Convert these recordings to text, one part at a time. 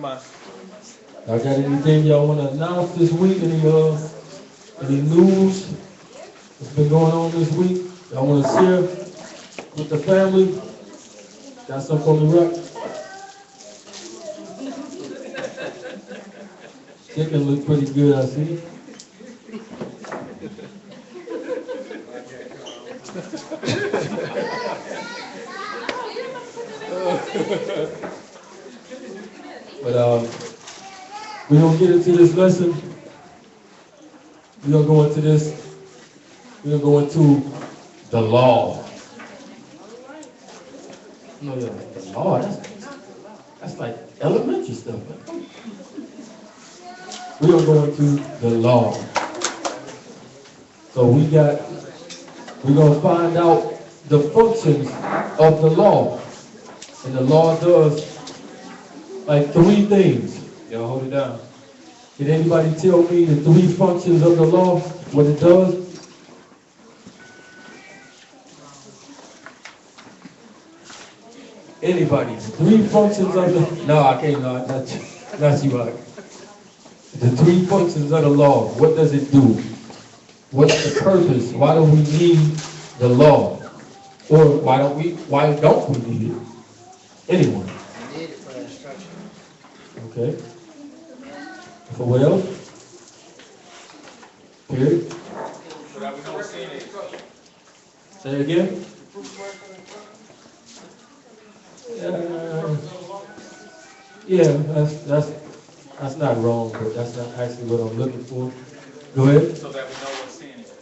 Y'all got anything y'all want to announce this week? Any news that's been going on this week? Y'all want to share with the family? Got something on the rock? Chicken look pretty good, I see. But we're going to get into this lesson. We're going to go into this. We're going to go into the law. No, yeah, the law, that's like elementary stuff. We're going to go into the law. So we're going to find out the functions of the law. And the law does like three things. Y'all hold it down. Can anybody tell me the three functions of the law? What it does? Anybody? Three functions of the... No, I can't. No, not you, Alex. The three functions of the law. What does it do? What's the purpose? Why do we need the law? Or why don't we need it? Anyone? We need it for instruction. Okay. For what else? Period. So that we know what sin is. Say it again. Yeah, that's not wrong, but that's not actually what I'm looking for. Go ahead. So that we know what sin is.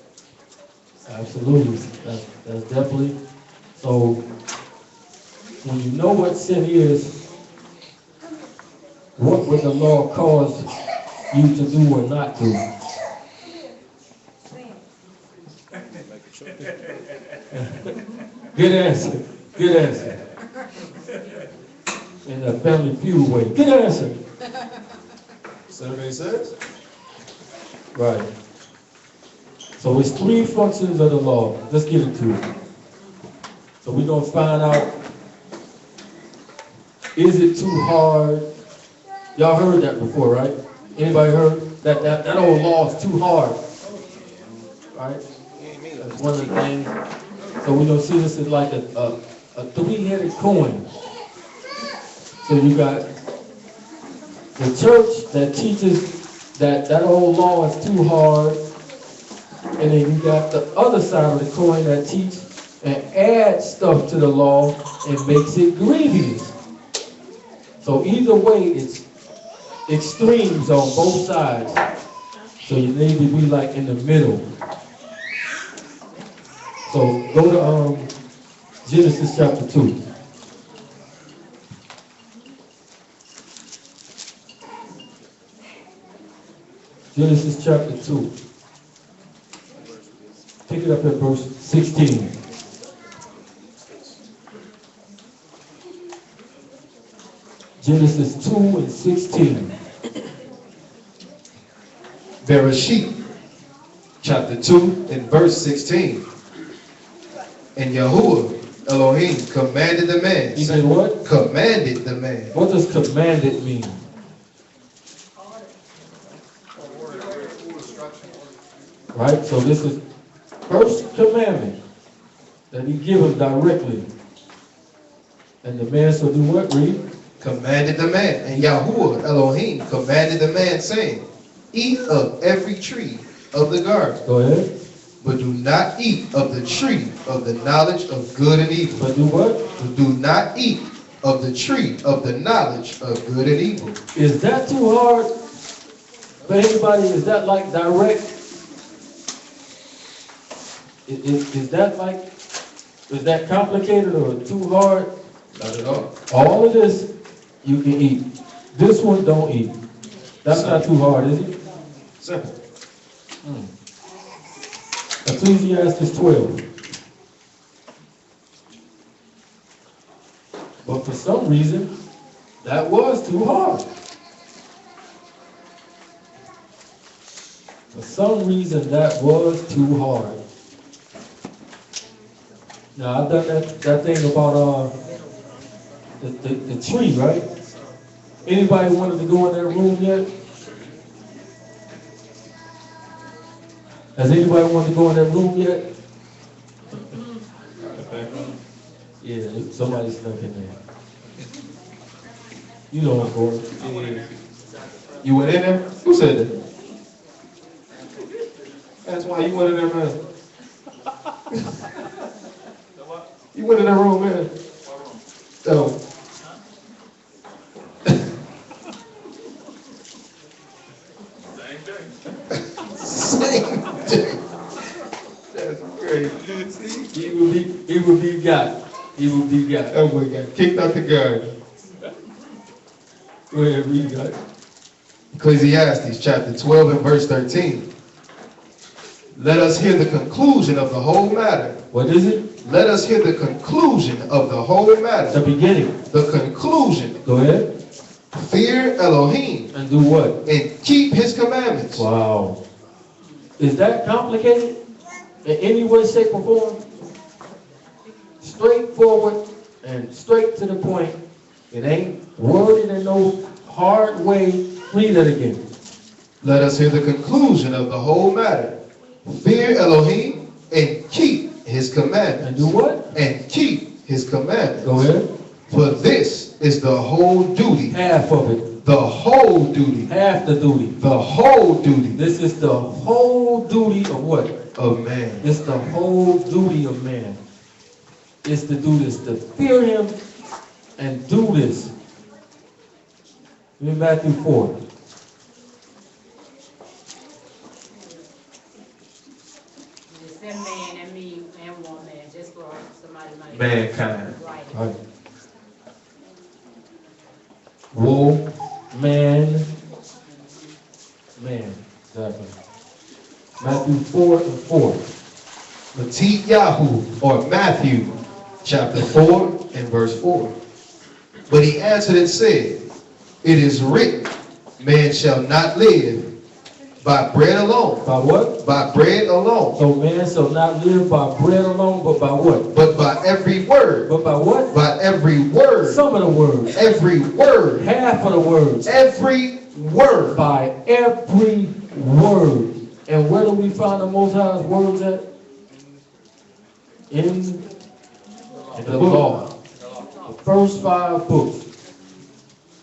Absolutely. That's definitely. So when you know what sin is, what would the law cause you to do or not do? Good answer. Good answer. In the family feud way. Good answer. Survey says. Right. So it's three functions of the law. Let's get into it. So we're going to find out, is it too hard? Y'all heard that before, right? Anybody heard that old law is too hard? Right? That's one of the things. So we're going to see this as like a three-headed coin. So you got the church that teaches that old law is too hard. And then you got the other side of the coin that teaches and adds stuff to the law and makes it grievous. So either way, it's extremes on both sides. So you need to be like in the middle. So go to Genesis chapter 2. Genesis chapter 2. Pick it up at verse 16. Genesis 2 and 16. Bereshit, chapter 2 and verse 16. And Yahuwah Elohim commanded the man. He said what? Commanded the man. What does commanded mean? Right? So this is first commandment that he gives directly. And the man shall do what? Read. Commanded the man. And Yahuwah Elohim commanded the man, saying, eat of every tree of the garden. Go ahead. But do not eat of the tree of the knowledge of good and evil. But do what? But do not eat of the tree of the knowledge of good and evil. Is that too hard for anybody? Is that like direct? Is that complicated or too hard? Not at all. All of this you can eat. This one don't eat. That's not too hard, is it? Simple. Ecclesiastes 12. But for some reason, that was too hard. For some reason, that was too hard. Now, I've done that thing about the tree, right? Anybody wanted to go in that room yet? Has anybody wanted to go in that room yet? Yeah, somebody snuck in there. You know I'm going. Yeah. You went in there? Who said that? That's why you went in there, man. You went in that room, man. So. Same day. That's crazy. He will be got. He will be got. Oh my God, kicked out the garden. Go ahead, read that. Ecclesiastes chapter 12 and verse 13. Let us hear the conclusion of the whole matter. What is it? Let us hear the conclusion of the whole matter. The beginning. The conclusion. Go ahead. Fear Elohim. And do what? And keep his commandments. Wow. Is that complicated? In any way, shape, or form? Straightforward and straight to the point. It ain't worded in no hard way. Read it again. Let us hear the conclusion of the whole matter. Fear Elohim and keep his commandments. And do what? And keep his commandments. Go ahead. For this is the whole duty. Half of it. The whole duty. Half the duty. The whole duty. This is the whole duty of what? Of man. It's the whole duty of man. It's to do this, to fear him and do this. Read Matthew 4. It's that man and me and woman, just for somebody might. Mankind. Right. Right. Woe, man. Exactly. Matthew 4 and 4. Yahu, or Matthew, chapter 4 and verse 4. But he answered and said, it is written, man shall not live by bread alone. By what? By bread alone. So man shall not live by bread alone, but by what? But by every word. But by what? By every word. Some of the words. Every word. Half of the words. Every word. By every word. And where do we find the Most High's words at? In the law. The first 5 books.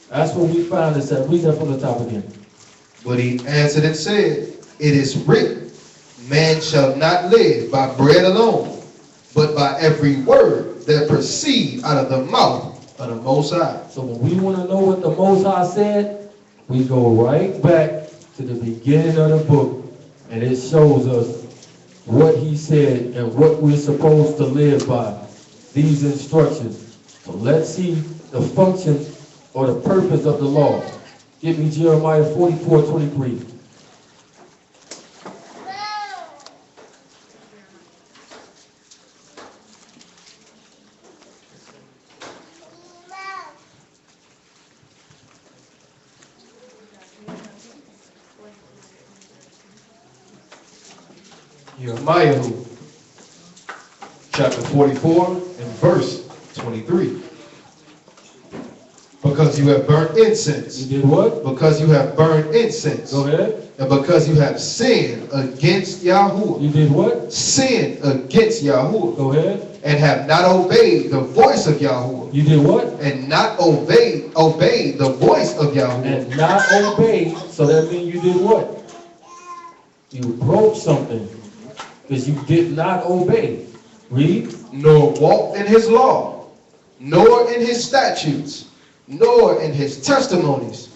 That's what we find this at. Read that from the top again. But he answered and said, it is written, man shall not live by bread alone, but by every word that proceeds out of the mouth of the Most High. So when we want to know what the Most High said, we go right back to the beginning of the book, and it shows us what he said and what we're supposed to live by. These instructions. So let's see the function or the purpose of the law. Give me Jeremiah 44:23. Jeremiah chapter 44 and verse 23. Because you have burnt incense. You did what? Because you have burned incense. Go ahead. And because you have sinned against Yahuwah. You did what? Sinned against Yahuwah. Go ahead. And have not obeyed the voice of Yahuwah. You did what? And not obeyed the voice of Yahuwah. And not obeyed. So that means you did what? You broke something. Because you did not obey. Read. Nor walked in his law, nor in his statutes, nor in his testimonies.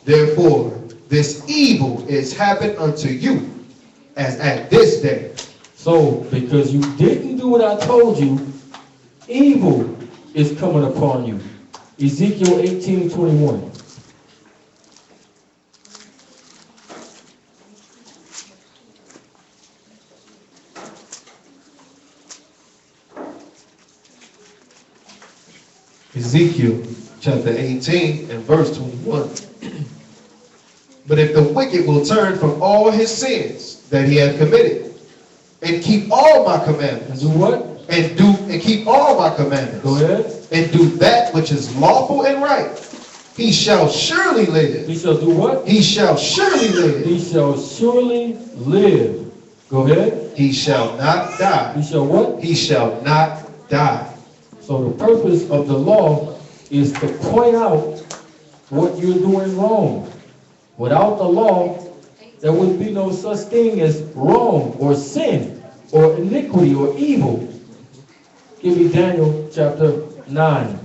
Therefore, this evil is happened unto you, as at this day. So, because you didn't do what I told you, evil is coming upon you. Ezekiel 18:21. Ezekiel chapter 18 and verse 21. But if the wicked will turn from all his sins that he hath committed, and keep all my commandments. And do what? And keep all my commandments. Go ahead. And do that which is lawful and right, He shall surely live. He shall do what? He shall surely live. He shall surely live. Go ahead. He shall not die. He shall what? He shall not die. So the purpose of the law is to point out what you're doing wrong. Without the law, there would be no such thing as wrong or sin or iniquity or evil. Give me Daniel chapter 9.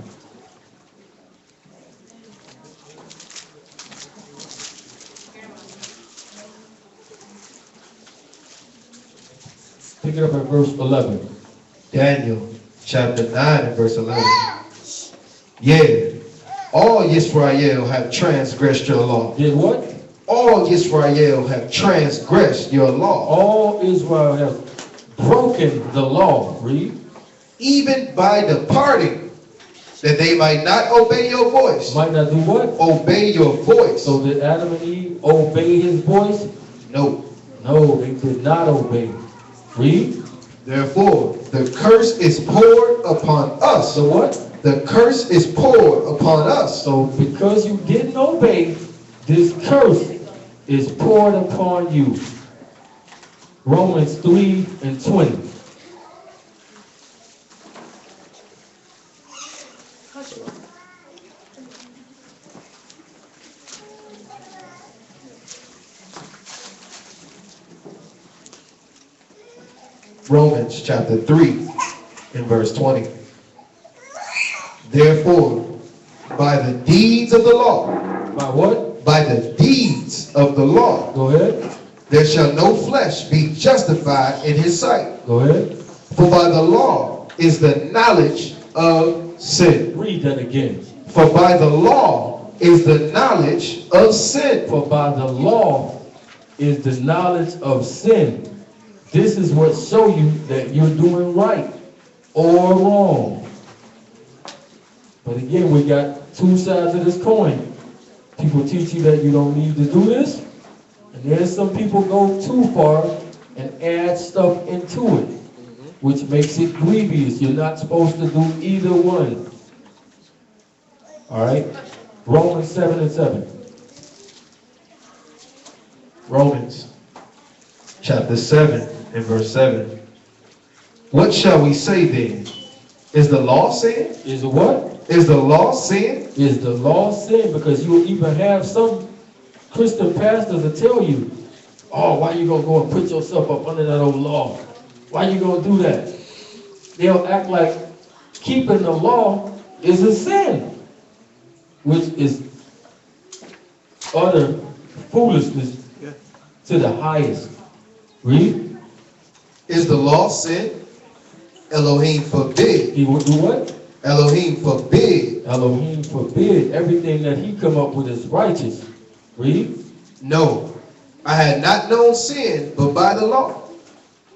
Pick it up at verse 11. Daniel chapter 9 and verse 11. Yeah, all Yisrael have transgressed your law. Did what? All Yisrael have transgressed your law. All Israel have broken the law. Read. Even by departing, that they might not obey your voice. Might not do what? Obey your voice. So did Adam and Eve obey his voice? No. No, they did not obey. Read. Therefore, the curse is poured upon us. So what? The curse is poured upon us. So because you didn't obey, this curse is poured upon you. Romans 3 and 20. Romans chapter 3 and verse 20. Therefore, by the deeds of the law, By what? by the deeds of the law, Go ahead. there shall no flesh be justified in his sight. Go ahead. For by the law is the knowledge of sin. Read that again. For by the law is the knowledge of sin. For by the law is the knowledge of sin. This is what show you that you're doing right or wrong. But again, we got two sides of this coin. People teach you that you don't need to do this. And there's some people go too far and add stuff into it, which makes it grievous. You're not supposed to do either one. All right? Romans 7 and 7. Romans chapter 7 and verse 7. What shall we say then? Is the law sin? Is it what? Is the law sin? Is the law sin? Because you'll even have some Christian pastors that tell you, oh, why you gonna go and put yourself up under that old law? Why you gonna do that? They'll act like keeping the law is a sin, which is utter foolishness to the highest. Read. Is the law sin? Elohim forbid. He will do what? Elohim forbid. Elohim forbid. Everything that he come up with is righteous. Read. No, I had not known sin but by the law.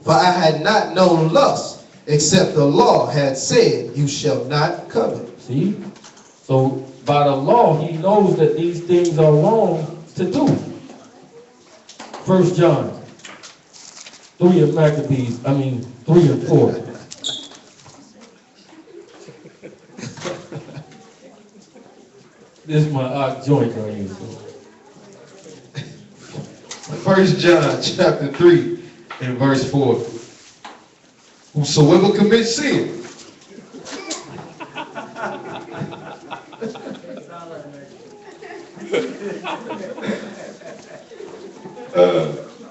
For I had not known lust, except the law had said, you shall not covet. See? So by the law, he knows that these things are wrong to do. 1 John 3 of Maccabees, 3 and 4. This is my odd joint right here. 1 John chapter 3 and verse 4. Whosoever commits sin.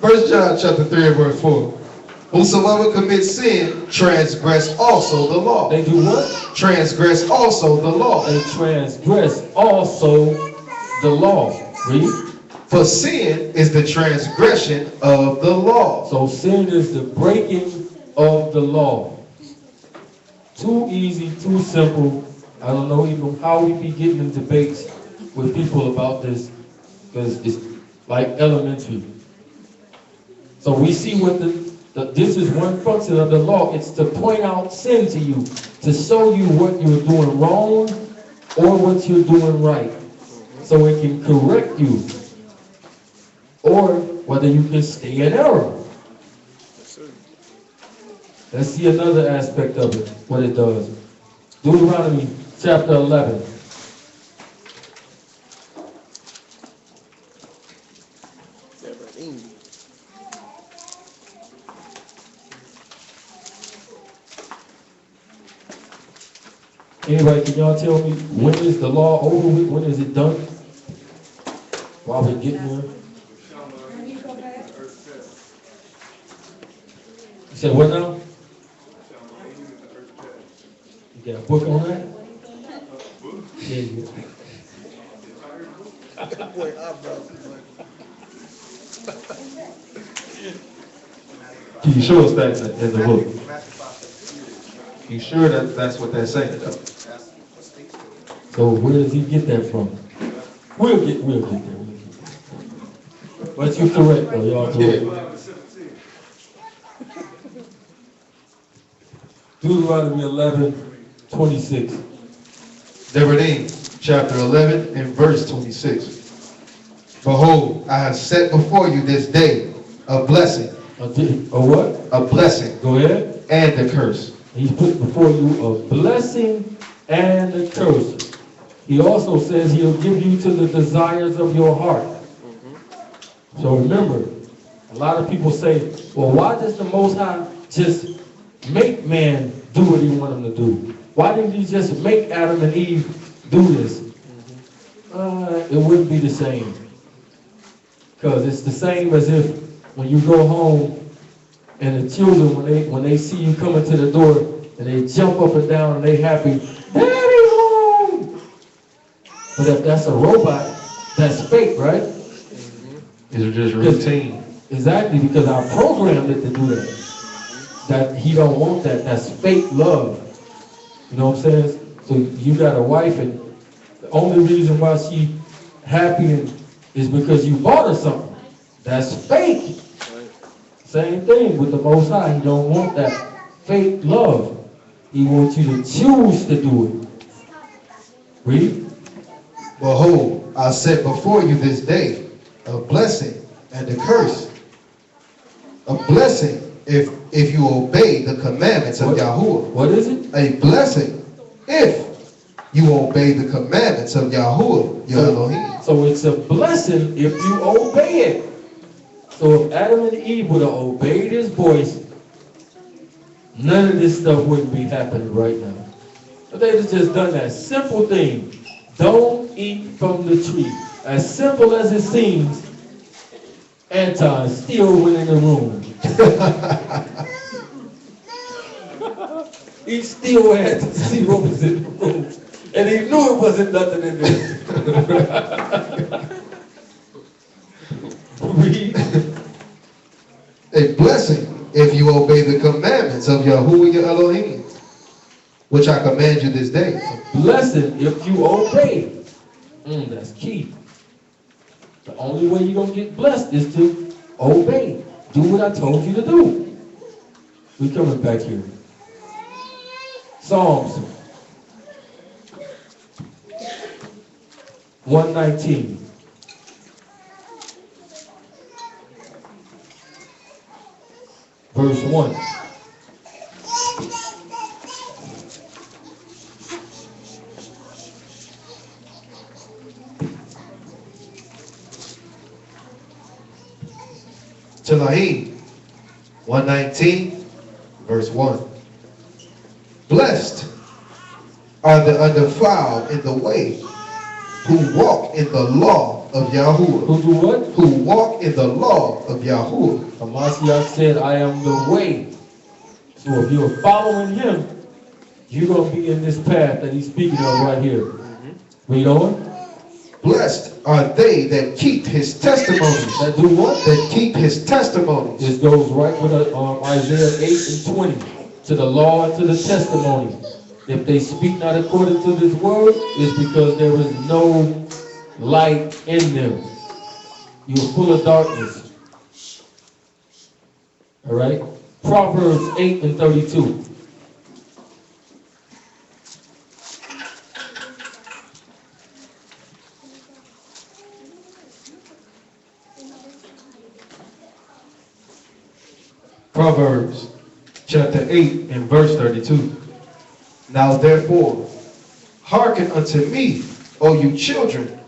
1 John chapter 3 and verse 4. Whosoever commits sin, transgress also the law. They do what? Transgress also the law. They transgress also the law. Read. For sin is the transgression of the law. So sin is the breaking of the law. Too easy, too simple. I don't know even how we be getting in debates with people about this, because it's like elementary. So we see what this is one function of the law. It's to point out sin to you, to show you what you're doing wrong or what you're doing right, so it can correct you, or whether you can stay in error. Let's see another aspect of it, what it does. Deuteronomy chapter 11. Anybody, can y'all tell me when is the law over with? When is it done? While we're getting there. You said what now? You got a book on that? Yeah, you go. Can you show us that in the book? You sure that that's what that's saying though? So where does he get that from? We'll get there. But you correct though, y'all correct. Deuteronomy 11:26. Devarim, chapter 11 and verse 26. Behold, I have set before you this day a blessing. A what? A blessing. Go ahead. And a curse. He's put before you a blessing and a curse. He also says he'll give you to the desires of your heart. So remember, a lot of people say, well, why does the Most High just make man do what he want him to do? Why didn't he just make Adam and Eve do this? It wouldn't be the same. Because it's the same as if when you go home and the children, when they see you coming to the door and they jump up and down and they happy, Daddy home! But if that's a robot, that's fake, right? It's just routine. Exactly, because I programmed it to do that. That he don't want that. That's fake love. You know what I'm saying? So you got a wife and the only reason why she happy is because you bought her something. That's fake. Same thing with the Most High. He don't want that fake love. He wants you to choose to do it. Read. Behold, I set before you this day a blessing and a curse. A blessing if you obey the commandments of Yahuwah. What is it? A blessing if you obey the commandments of Yahuwah, your Elohim. So it's a blessing if you obey it. So if Adam and Eve would have obeyed his voice, none of this stuff wouldn't be happening right now. But they just done that simple thing. Don't eat from the tree. As simple as it seems, Anton still went in the room. He still had to see what was in the room. And he knew it wasn't nothing in there. Read. A blessing if you obey the commandments of Yahuwah your Elohim, which I command you this day. Blessing if you obey. That's key. The only way you're going to get blessed is to obey. Do what I told you to do. We're coming back here. Psalms 119. Verse 1. Telahim 119, verse 1. Blessed are the undefiled in the way, who walk in the law of Yahuwah. Who do what? Who walk in the law of Yahuwah. Hamashiach said, I am the way. So if you're following him, you're going to be in this path that he's speaking of right here. Read on. Blessed are they that keep his testimonies. That do what? That keep his testimonies. This goes right with Isaiah 8 and 20. To the law and to the testimony. If they speak not according to this word, it's because there is no light in them. You are full of darkness. All right? Proverbs 8 and 32. Proverbs chapter 8 and verse 32. Now therefore, hearken unto me, O you children,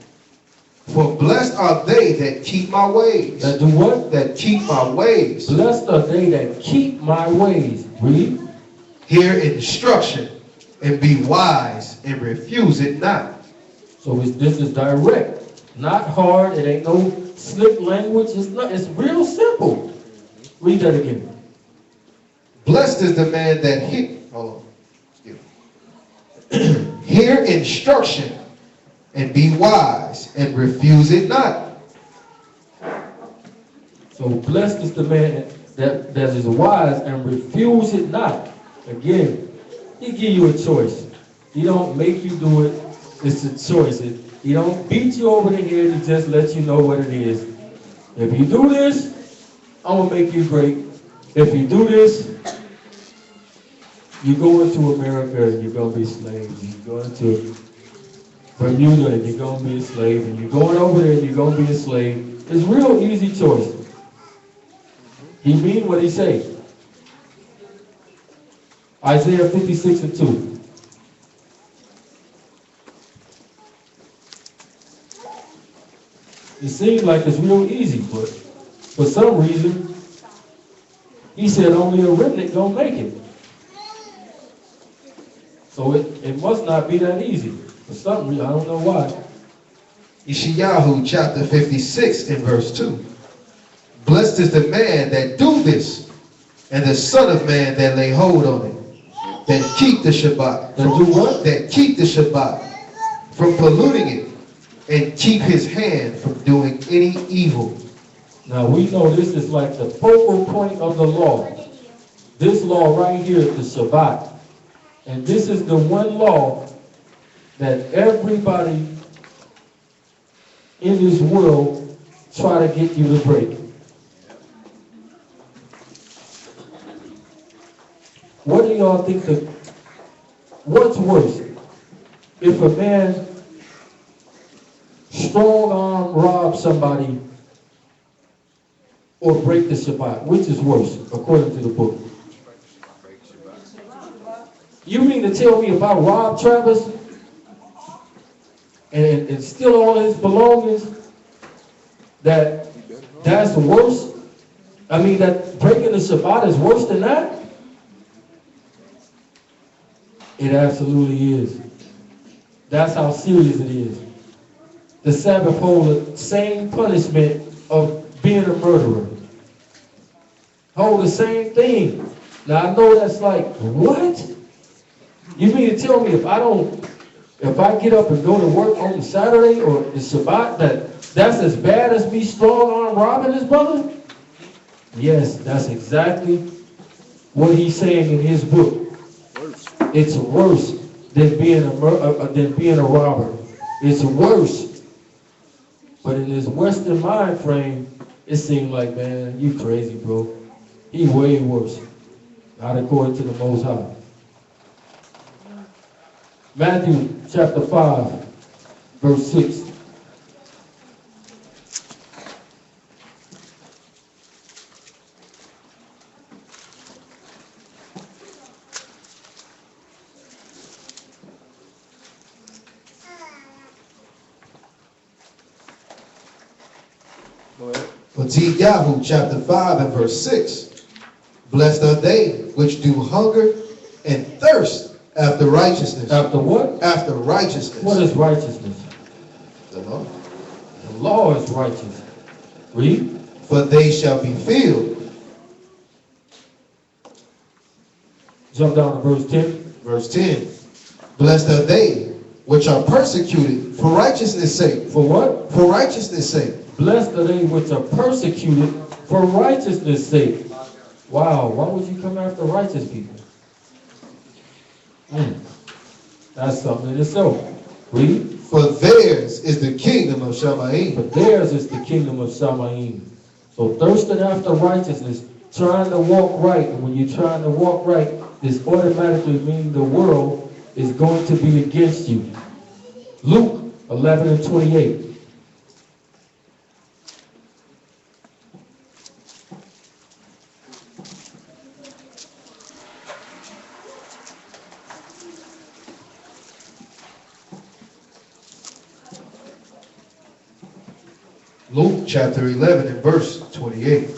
For blessed are they that keep my ways. That do what? That keep my ways. Blessed are they that keep my ways. Read. Hear instruction and be wise and refuse it not. So this is direct, not hard. It ain't no slick language. It's real simple. Read that again. Blessed is the man that hear instruction and be wise and refuse it not. So blessed is the man that is wise and refuse it not. Again, he give you a choice. He don't make you do it. It's a choice. He don't beat you over the head. He just lets you know what it is. If you do this, I'm going to make you great. If you do this, you go into America and you're going to be slaves. You go into Bermuda and you're going to be a slave. And you're going over there and you're going to be a slave. It's real easy choice. He mean what he say. Isaiah 56:2. It seems like it's real easy, but for some reason, he said only a remnant gonna make it. So it must not be that easy. For some reason, I don't know why. Yeshayahu chapter 56 and verse 2. Blessed is the man that do this, and the son of man that lay hold on it, that keep the Shabbat. That do what? That keep the Shabbat from polluting it, and keep his hand from doing any evil. Now we know this is like the focal point of the law. This law right here is the Shabbat. And this is the one law that everybody in this world try to get you to break. What do y'all think what's worse? If a man strong arm rob somebody or break the Shabbat, which is worse, according to the book? You mean to tell me if I rob Travis and steal all his belongings, that's worse? I mean, that breaking the Shabbat is worse than that? It absolutely is. That's how serious it is. The Sabbath hold the same punishment of being a murderer. Hold the same thing. Now I know that's like, what? You mean to tell me if I get up and go to work on Saturday or the Shabbat, that's as bad as me strong arm robbing his brother? Yes, that's exactly what he's saying in his book. It's worse than being a robber. It's worse. But in this Western mind frame, it seemed like, man, you crazy, bro. He way worse. Not according to the Most High. Matthew chapter 5, verse 6. For Yahoo chapter 5 and verse 6. Blessed are they which do hunger and thirst after righteousness. After what? After righteousness. What is righteousness? The law. The law is righteous. Read. For they shall be filled. Jump down to verse 10. Verse 10. Blessed are they which are persecuted for righteousness' sake. For what? For righteousness' sake. Blessed are they which are persecuted for righteousness' sake. Wow, why would you come after righteous people? That's something in itself. Read. For theirs is the kingdom of Shamayim. For theirs is the kingdom of Shamayim. So thirsting after righteousness, trying to walk right, and when you're trying to walk right, this automatically means the world is going to be against you. Luke 11 and 28. Luke chapter 11 and verse 28.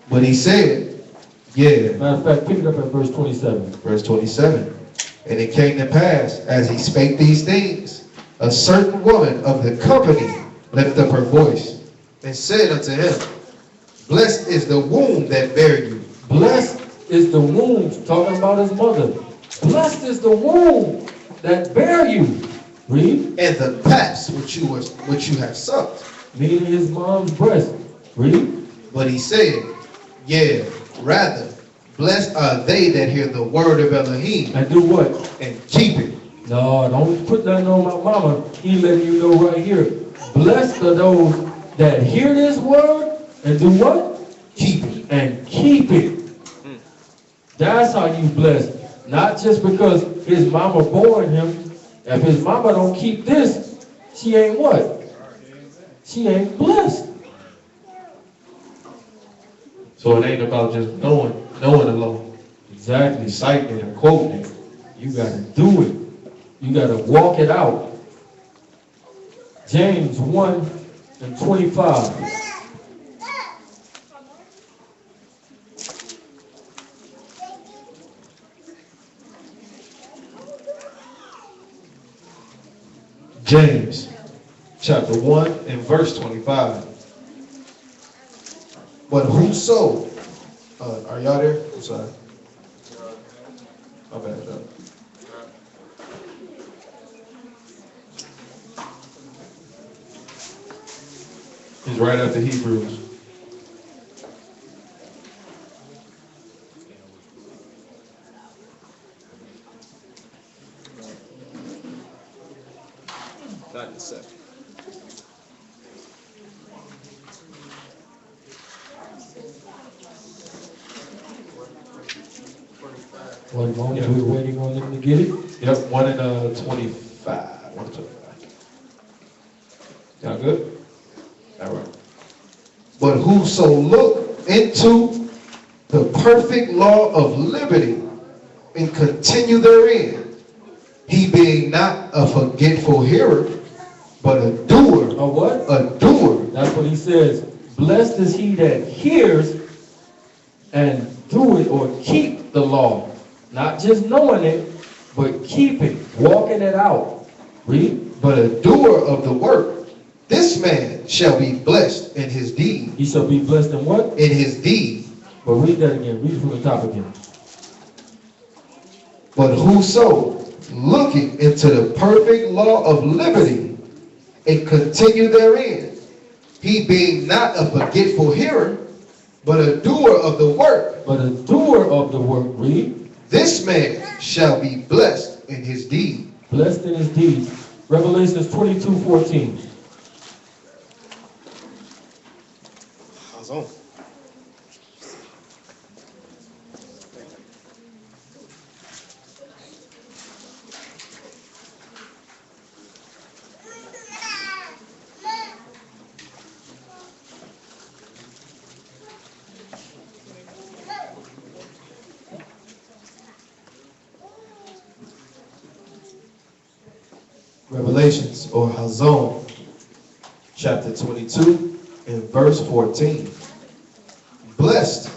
But he said, yeah. Matter of fact, pick it up at verse 27. Verse 27. And it came to pass, as he spake these things, a certain woman of the company lifted up her voice and said unto him, Blessed is the womb that bare you. Blessed is the womb, talking about his mother. Blessed is the womb that bare you. Read. And the paps which you have sucked. Meaning his mom's breast. Read. But he said, yeah, rather, blessed are they that hear the word of Elohim And do what? and keep it. No, don't put that on my mama. He letting you know right here. Blessed are those that hear this word and do what? Keep it. And keep it. That's how you blessed. Not just because his mama born him. If his mama don't keep this, she ain't what? She ain't blessed. So it ain't about just knowing alone. Exactly. Reciting it and quoting it. You got to do it. You got to walk it out. James 1 and 25. James chapter 1 and verse 25. But whoso, are y'all there? I'm sorry. My bad, y'all. He's right after Hebrews. Not in a second. One moment, we're waiting on them to get it. Yep, 1 and 25. 1 and 25. Y'all good? All right. But whoso look into the perfect law of liberty and continue therein, he being not a forgetful hearer, but a doer. A what? A doer. That's what he says. Blessed is he that hears and do it or keep the law. Not just knowing it, but keep it, walking it out. Read. But a doer of the work, this man shall be blessed in his deed. He shall be blessed in what? In his deed. But read that again. Read it from the top again. But whoso, looking into the perfect law of liberty and continue therein, he being not a forgetful hearer, but a doer of the work. But a doer of the work, read. This man shall be blessed in his deed. Blessed in his deed. Revelations 22:14. How's on? Revelations or Hazon, chapter 22 and verse 14. Blessed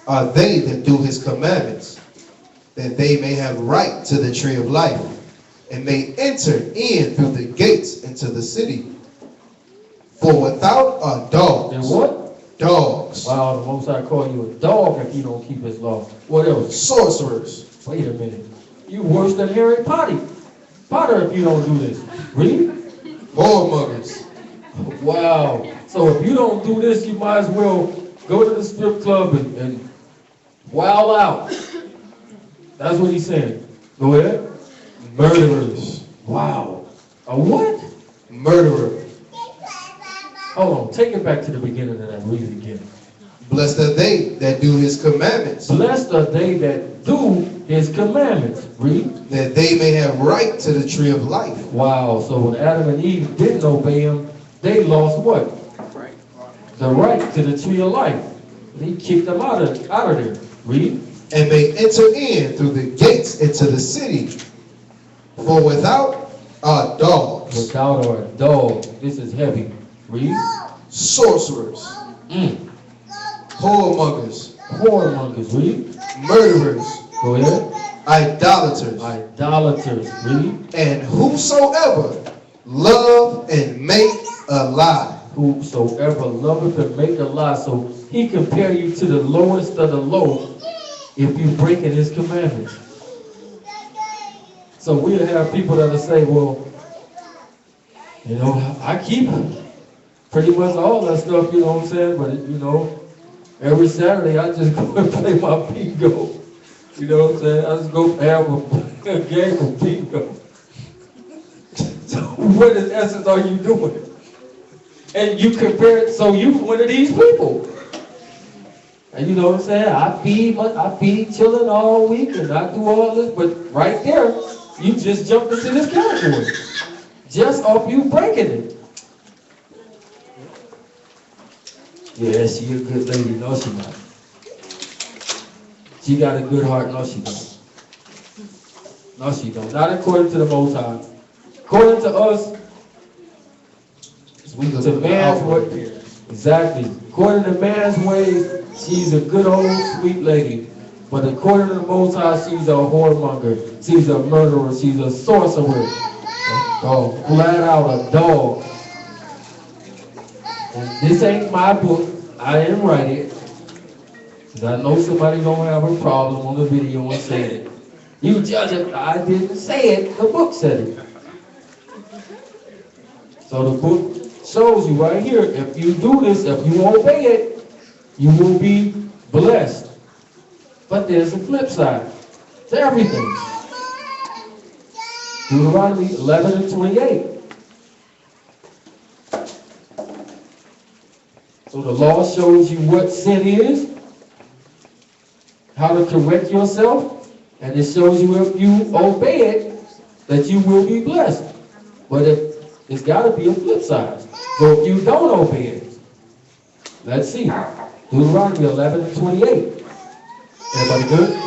are they that do his commandments, that they may have right to the tree of life, and may enter in through the gates into the city. For without are dogs. And what? Dogs. Wow, the Most High call you a dog if you don't keep his law. What else? Sorcerers. Wait a minute. You worse than Harry Potter if you don't do this. Read. Whoremongers. Wow. So if you don't do this, you might as well go to the strip club and wild out. That's what he's saying. Go ahead. Murderers. Wow. A what? Murderer. Hold on. Take it back to the beginning of that. Read it again. Blessed are they that do his commandments, Blessed are they that do his commandments. Read. that they may have right to the tree of life. Wow. So when Adam and Eve didn't obey him, they lost what? The right to the tree of life. He kicked them out of there. Read. And may enter in through the gates into the city. For without are dogs. Without are a dog. This is heavy. Read. sorcerers, whoremongers, Whoremongers, read. murderers, Go ahead. idolaters, Idolaters, read. and whosoever love and make a lie. Whosoever loveth and make a lie. So he compare you to the lowest of the low if you breaking his commandments. So we'll have people that'll say, well, you know, I keep pretty much all that stuff, you know what I'm saying? But, you know, every Saturday I just go and play my bingo. You know what I'm saying? I just go have a game of bingo. So what in essence are you doing? And you compare it, so you one of these people. And you know what I'm saying? I feed children all week and I do all this, but right there, you just jumped into this category. Just off you breaking it. Yeah, she a good lady. No, she not. She got a good heart. No, she don't. No, she don't. Not according to the Most High. According to us, to man's way. Exactly. According to man's ways, she's a good old sweet lady. But according to the Most High, she's a whoremonger. She's a murderer. She's a sorcerer. Oh, flat out a dog. And this ain't my book. I didn't write it. Cause I know somebody gonna have a problem on the video and say it. You judge it. I didn't say it. The book said it. So the book shows you right here, if you do this, if you obey it, you will be blessed. But there's a flip side to everything. Deuteronomy 11 and 28. So the law shows you what sin is, how to correct yourself, and it shows you if you obey it, that you will be blessed. But it's got to be a flip side. So if you don't obey it, let's see. Deuteronomy 11 and 28. Everybody good?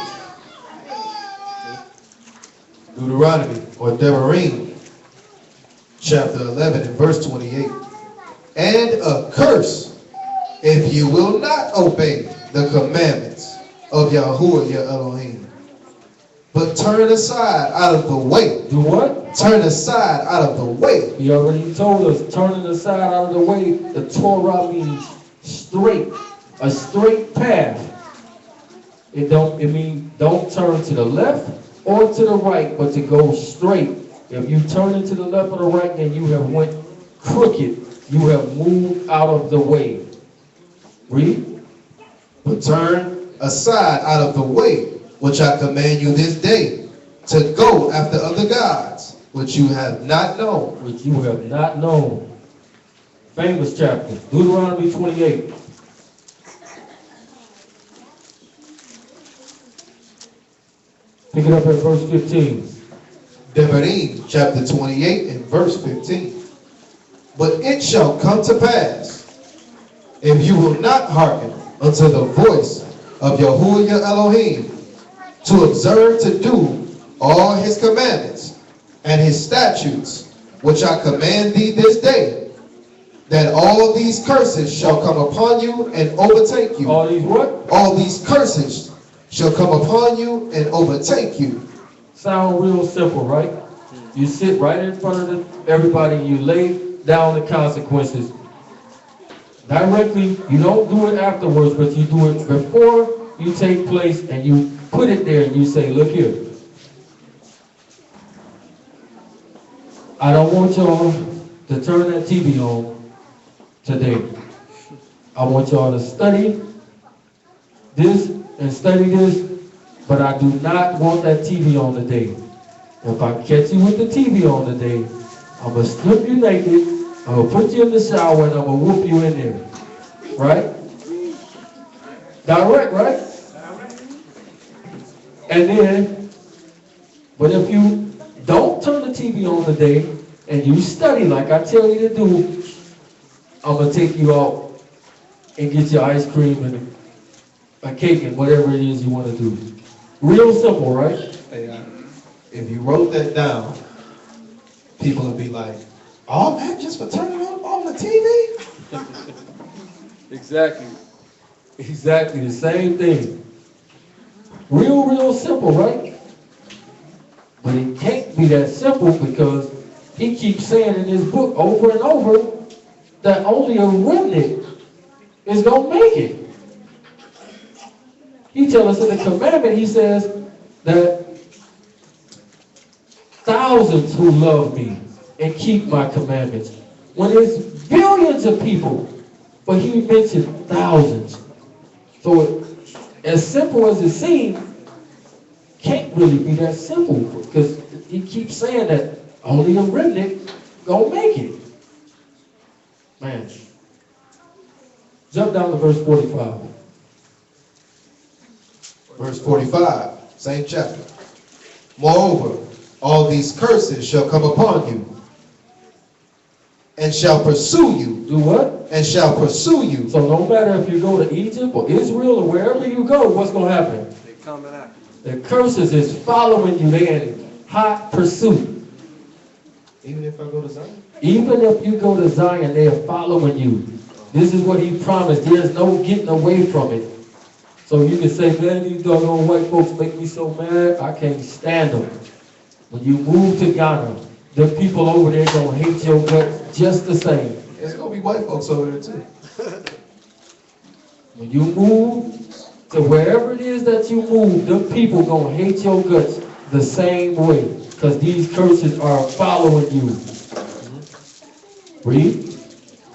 Deuteronomy, or Devarim, chapter 11 and verse 28. And a curse if you will not obey the commandments of Yahuwah your Elohim, but turn aside out of the way. Do what? Turn aside out of the way. He already told us, turning aside out of the way. The Torah means straight, a straight path. It means don't turn to the left or to the right, but to go straight. If you turn into the left or the right, then you have went crooked. You have moved out of the way. Read. But turn aside out of the way, which I command you this day, to go after other gods, which you have not known. Which you have not known. Famous chapter, Deuteronomy 28. Pick it up at verse 15. Devarim, chapter 28 and verse 15. But it shall come to pass, if you will not hearken unto the voice of Yahuwah your Elohim, to observe to do all his commandments and his statutes, which I command thee this day, that all these curses shall come upon you and overtake you. All these what? All these curses shall come upon you and overtake you. Sound real simple, right? You sit right in front of everybody and you lay down the consequences. Directly, you don't do it afterwards, but you do it before you take place, and you put it there and you say, look here. I don't want y'all to turn that TV on today. I want y'all to study this and study this, but I do not want that TV on today. If I catch you with the TV on today, I'm going to strip you naked, I'm going to put you in the shower, and I'm going to whoop you in there. Right? Direct, right? And then, but if you don't turn the TV on today, and you study like I tell you to do, I'm going to take you out and get you ice cream and a cake and whatever it is you want to do. Real simple, right? Hey, if you wrote that down, people would be like, oh man, just for turning on the TV? Exactly. Exactly the same thing. Real simple, right? But it can't be that simple because he keeps saying in his book over and over that only a remnant is going to make it. He tells us in the commandment, he says that thousands who love me and keep my commandments. When there's billions of people, but he mentioned thousands. So as simple as it seems, can't really be that simple because he keeps saying that only a remnant gonna make it. Man. Jump down to verse 45. Verse 45, same chapter. Moreover, all these curses shall come upon you, and shall pursue you. Do what? And shall pursue you. So no matter if you go to Egypt or Israel or wherever you go, what's going to happen? They coming after you. The curses is following you. They're in hot pursuit. Even if I go to Zion? Even if you go to Zion, they are following you. This is what he promised. There's no getting away from it. So you can say, man, these doggone white folks make me so mad, I can't stand them. When you move to Ghana, the people over there going to hate your guts just the same. There's going to be white folks over there too. When you move to wherever it is that you move, the people going to hate your guts the same way. Because these curses are following you. Read.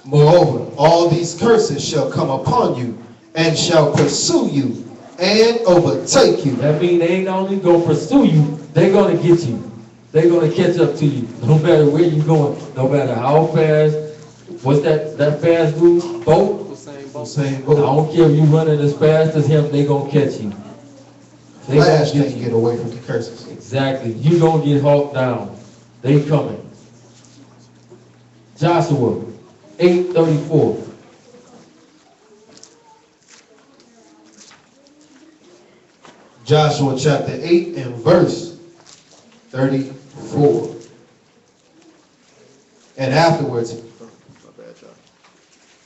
Moreover, all these curses shall come upon you, and shall pursue you, and overtake you. That means they ain't only going to pursue you, they're going to get you. They're going to catch up to you. No matter where you're going, no matter how fast. What's that fast dude? Boat? The Same I boat. don't care if you running as fast as him, they going to catch you. They Flash gonna can't get away from the curses. Exactly. You going to get hawked down. They coming. Joshua 8:34. Joshua chapter 8 and verse 34. And afterwards, My bad, y'all.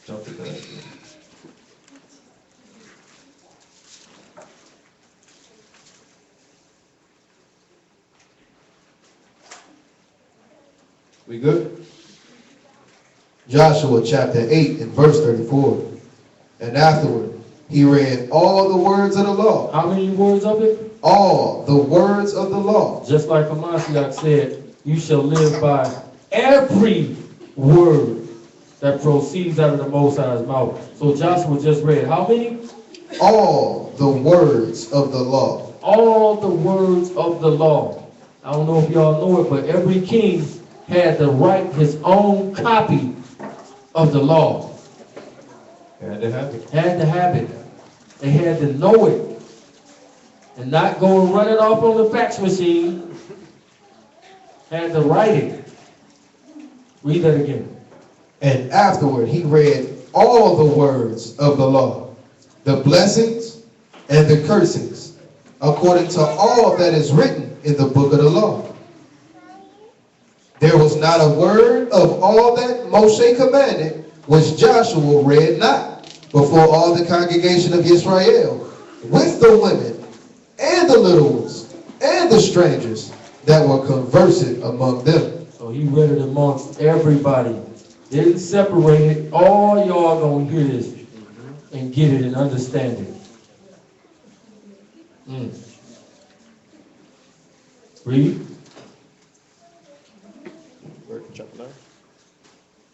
jump to that. We good? Joshua chapter 8 and verse 34. And afterward, he read all the words of the law. How many words of it? All the words of the law. Just like Hamashiach said, you shall live by every word that proceeds out of the Most High's mouth. So Joshua just read how many? All the words of the law. All the words of the law. I don't know if y'all know it, but every king had to write his own copy of the law. Had to have it. Had to have it. They had to know it. And not go and run it off on the fax machine. Had to write it. Read that again. And afterward, he read all the words of the law, the blessings and the cursings, according to all that is written in the book of the law. There was not a word of all that Moshe commanded which Joshua read not before all the congregation of Israel, with the women and the little ones and the strangers that were conversant among them. So he read it amongst everybody. Didn't separate it. All y'all gonna hear this and get it and understand it. Read.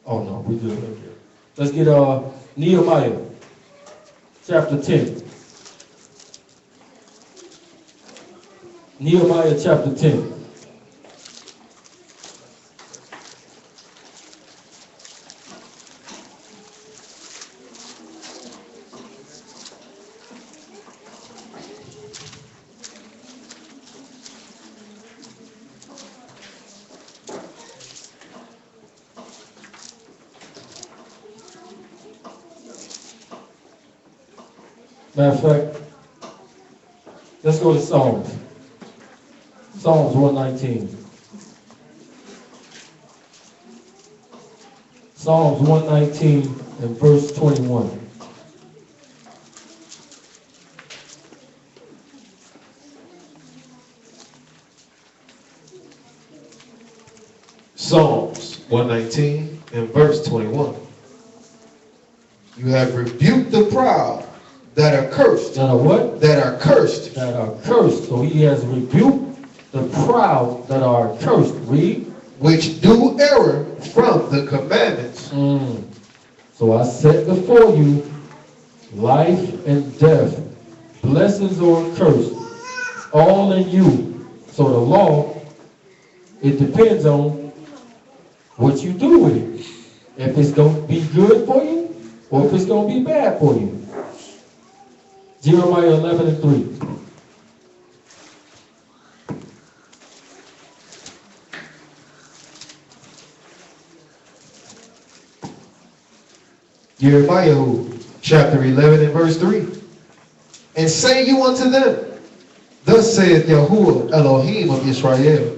Oh no, we good. Let's get Nehemiah chapter 10. Nehemiah chapter 10. Matter of fact, let's go to Psalms. Psalms 119. Psalms 119 and verse 21. Psalms 119 and verse 21. You have rebuked the proud that are cursed. That are what? That are cursed. That are cursed. So he has rebuked the proud that are cursed. Read. Which do error from the commandments. So I set before you life and death, blessings or curse, all in you. So the law, it depends on what you do with it. If it's going to be good for you, or if it's going to be bad for you. Jeremiah 11 and 3. Jeremiah chapter 11 and verse 3. And say you unto them, thus saith Yahuwah Elohim of Israel,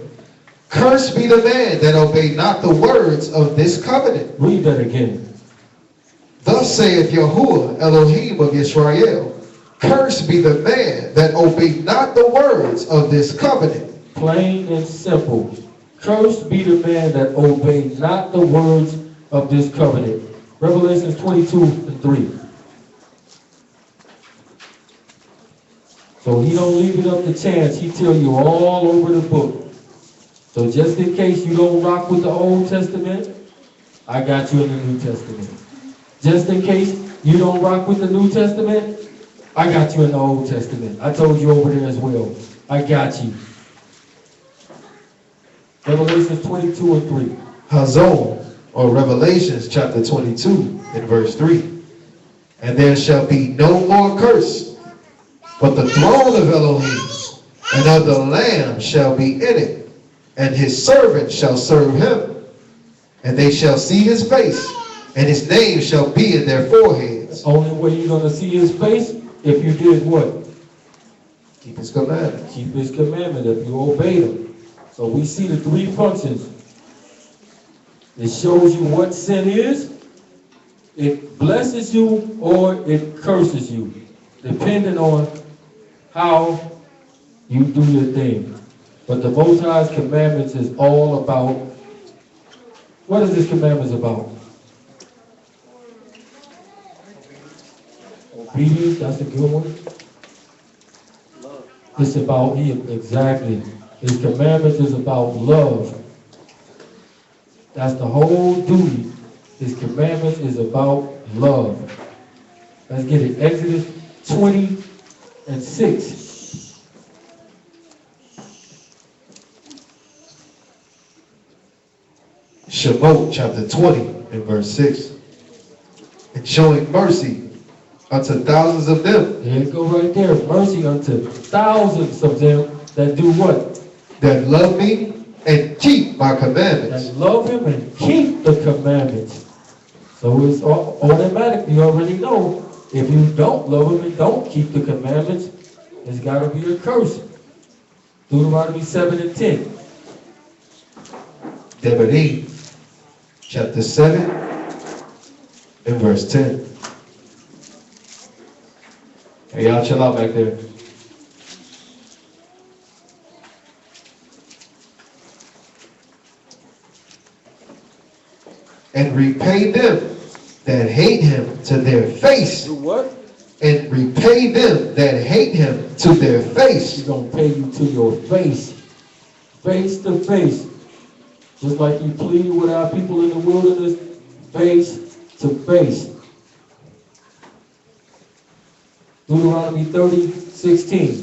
cursed be the man that obey not the words of this covenant. Read that again. Thus saith Yahuwah Elohim of Israel, cursed be the man that obey not the words of this covenant. Plain and simple. Cursed be the man that obey not the words of this covenant. Revelation 22 and 3. So he don't leave it up to chance. He tell you all over the book. So just in case you don't rock with the Old Testament, I got you in the New Testament. Just in case you don't rock with the New Testament, I got you in the Old Testament. I told you over there as well. I got you. Revelation 22 and 3. Hazon, or Revelations chapter 22 and verse 3. And there shall be no more curse, but the throne of Elohim and of the Lamb shall be in it, and his servants shall serve him. And they shall see his face, and his name shall be in their foreheads. Only way you're going to see his face if you did what? Keep his commandments. Keep his commandment, if you obey them. So we see the three functions. It shows you what sin is, it blesses you, or it curses you, depending on how you do your thing. But the Most High's commandments is all about, what is his commandments about? Obedience, that's a good one. It's about him, exactly. His commandments is about love. That's the whole duty. His commandments is about love. Let's get it. Exodus 20 and 6. Shabbat chapter 20 and verse 6. And showing mercy unto thousands of them. There you go right there. Mercy unto thousands of them that do what? That love me and keep my commandments. That love him and keep the commandments. So it's automatic. You already know. If you don't love him and don't keep the commandments, it's got to be a curse. Deuteronomy 7 and 10. Devarim chapter 7 and verse 10. Hey, y'all chill out back there. And repay them that hate him to their face. Do what? And repay them that hate him to their face. He's going to pay you to your face. Face to face. Just like he pleaded with our people in the wilderness, face to face. Deuteronomy 30, 16.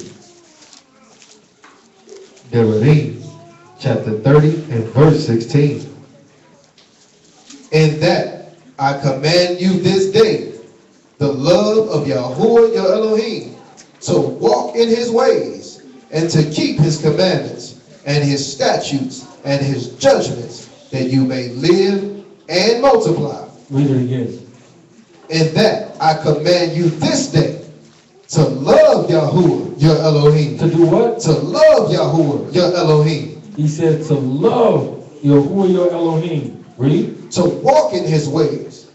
Devarim chapter 30 and verse 16. And that I command you this day, the love of Yahuwah your Elohim, to walk in his ways, and to keep his commandments, and his statutes, and his judgments, that you may live and multiply. Read it again. And that I command you this day, to love Yahuwah your Elohim. To do what? To love Yahuwah your Elohim. He said to love Yahuwah your Elohim. Read. To walk in his ways,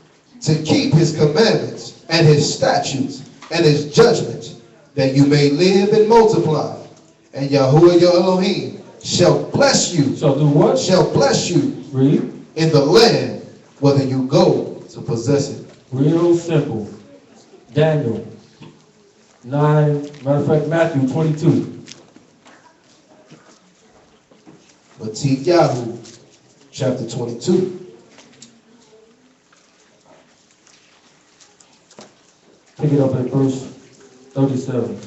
to keep his commandments and his statutes and his judgments, that you may live and multiply. And Yahuwah your Elohim shall bless you. Shall do what? Shall bless you. Read. In the land, whether you go to possess it. Real simple. Daniel 9, matter of fact, Matthew 22. Yahoo, chapter 22. Pick it up at verse 37.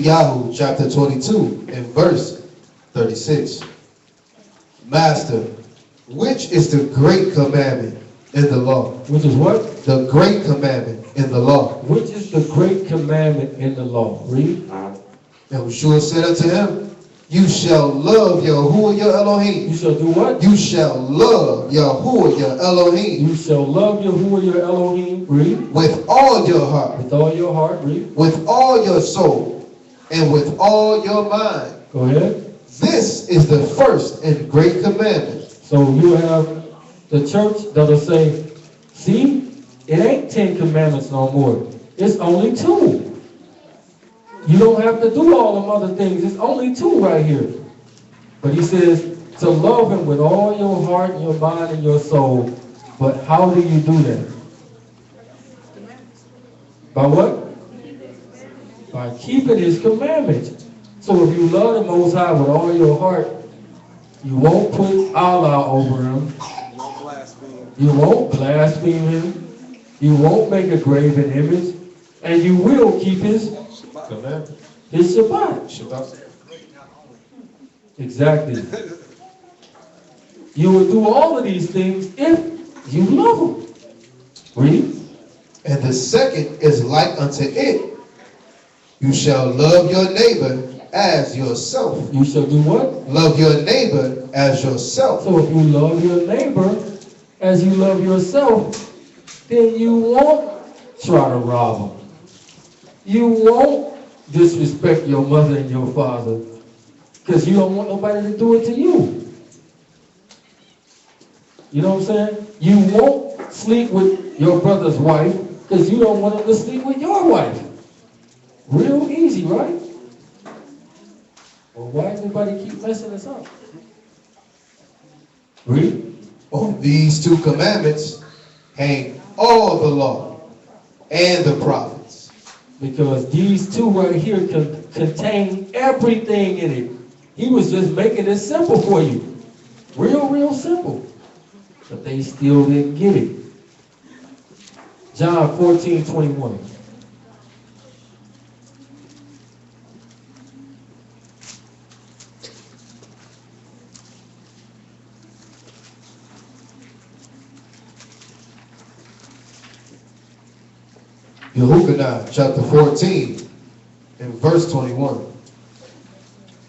Yahoo, chapter 22, and verse 36. Master, which is the great commandment in the law? Which is what? The great commandment in the law. Which is the great commandment in the law? Read. And Yeshua said unto him, you shall love Yahuwah your Elohim. You shall do what? You shall love Yahuwah your Elohim. You shall love Yahuwah your Elohim. Read. With all your heart. With all your heart. Read. With all your soul. And with all your mind. Go ahead. This is the first and great commandment. So you have the church that'll say, see, it ain't 10 commandments no more. It's only 2. You don't have to do all them other things. It's only 2 right here. But he says to love him with all your heart and your mind and your soul. But how do you do that? By what? By keeping his commandments. So if you love the Most High with all your heart, you won't put Allah over him. You won't blaspheme him. You won't make a graven image. And you will keep his commandment. His Shabbat. Exactly. You will do all of these things if you love him. Read. And the second is like unto it. You shall love your neighbor as yourself. You shall do what? Love your neighbor as yourself. So if you love your neighbor as you love yourself, then you won't try to rob him. You won't disrespect your mother and your father because you don't want nobody to do it to you. You know what I'm saying? You won't sleep with your brother's wife because you don't want him to sleep with your wife. Real easy, right? Well, why does everybody keep messing us up? Read. On these 2 commandments hang all the law and the prophets. Because these 2 right here contain everything in it. He was just making it simple for you. Real simple. But they still didn't get it. John 14:21. Yehukanah, chapter 14, and verse 21.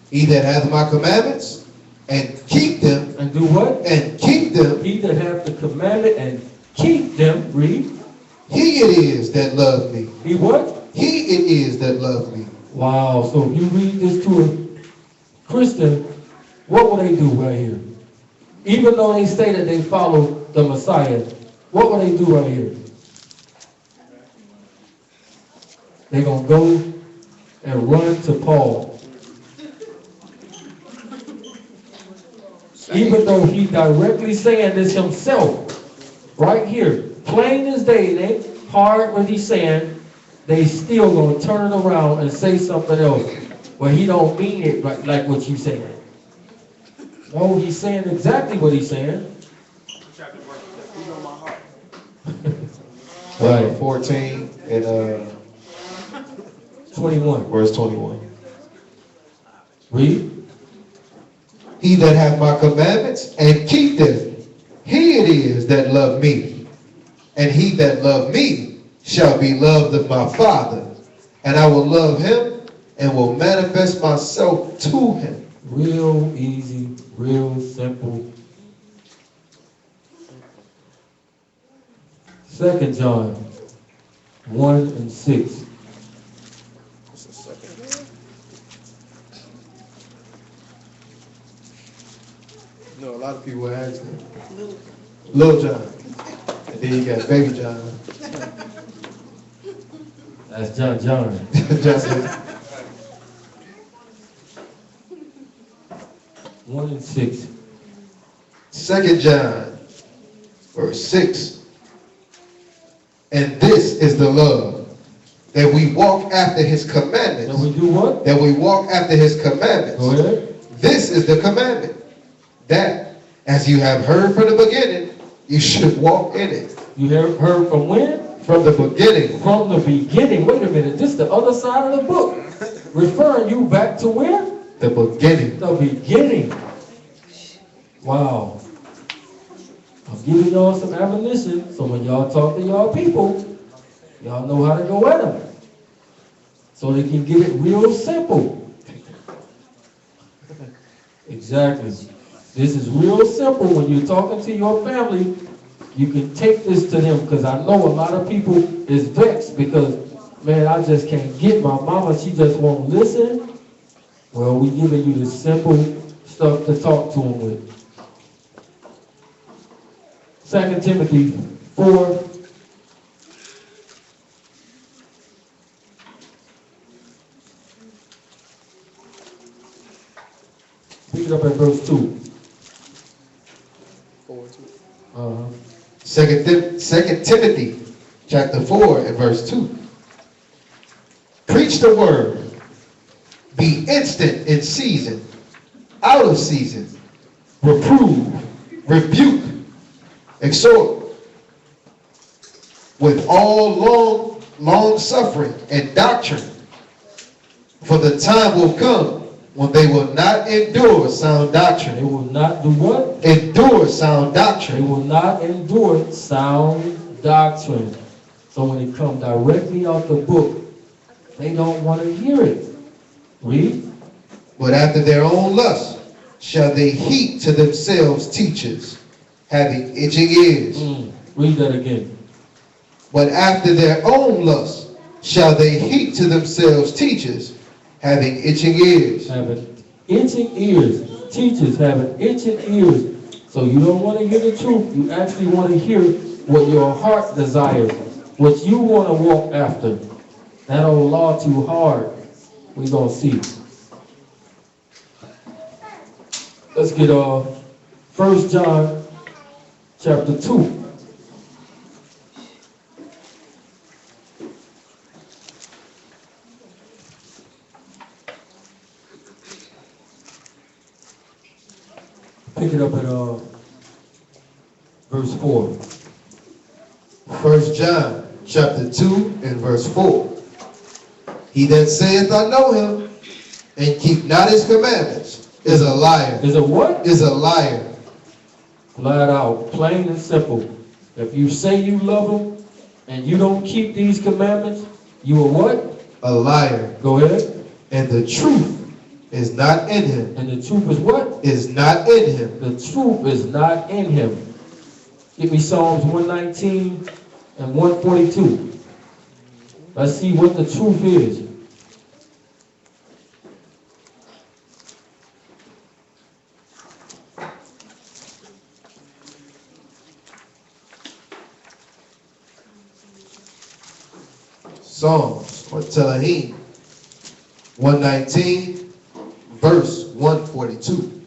He that hath my commandments, and keep them. And do what? And keep them. He that hath the commandment and keep them. Read. He it is that loved me. He what? He it is that loved me. Wow. So if you read this to a Christian, what will they do right here? Even though they say that they follow the Messiah, what will they do right here? They're going to go and run to Paul. Even though he directly saying this himself, right here, plain as day, it ain't hard what he's saying, they still going to turn it around and say something else where he don't mean it like what you saying. No, he's saying exactly what he's saying. Right. 14 and 21. verse 21. Read. He that hath my commandments and keep them, he it is that loved me. And he that loved me shall be loved of my Father. And I will love him and will manifest myself to him. Real easy, real simple. 2 John 1 and 6. You know, a lot of people ask him. Little John. And then you got Baby John. That's John John. John. 1 and 6. 2 John, verse 6. And this is the love, that we walk after his commandments. That we do what? That we walk after his commandments. Go ahead. This is the commandment, that as you have heard from the beginning, you should walk in it. You heard from when? From the beginning. From the beginning. Wait a minute. This is the other side of the book. Referring you back to when? The beginning. The beginning. Wow. I'm giving y'all some ammunition, so when y'all talk to y'all people, y'all know how to go at them. So they can get it real simple. Exactly. This is real simple. When you're talking to your family, you can take this to them, because I know a lot of people is vexed because, man, I just can't get my mama. She just won't listen. Well, we giving you the simple stuff to talk to them with. 2 Timothy 4. Pick it up at verse 2. 4:2. 2 Timothy chapter 4 and verse 2. Preach the word. Be instant in season, out of season. Reprove, rebuke, exhort with all long suffering and doctrine. For the time will come when they will not endure sound doctrine. They will not do what? Endure sound They doctrine. will not endure sound doctrine. So when it comes directly out the book, they don't want to hear it. Read. But after their own lust shall they heap to themselves teachers, having itching ears. Read that again. But after their own lust shall they heap to themselves teachers, having itching ears. Having itching ears. Teachers having itching ears. So you don't want to hear the truth. You actually want to hear what your heart desires, what you want to walk after. That old law too hard. We're going to see. Let's get 1 John chapter 2. Pick it up at verse 4. 1 John chapter 2 and verse 4. He that saith, I know him, and keep not his commandments, is a liar. Is a what? Is a liar. Flat out, plain and simple. If you say you love him and you don't keep these commandments, you are what? A liar. Go ahead. And the truth is not in him. And the truth is what? Is not in him. The truth is not in him. Give me Psalms 119 and 142. Let's see what the truth is. Psalms, or Telahim, 119, verse 142.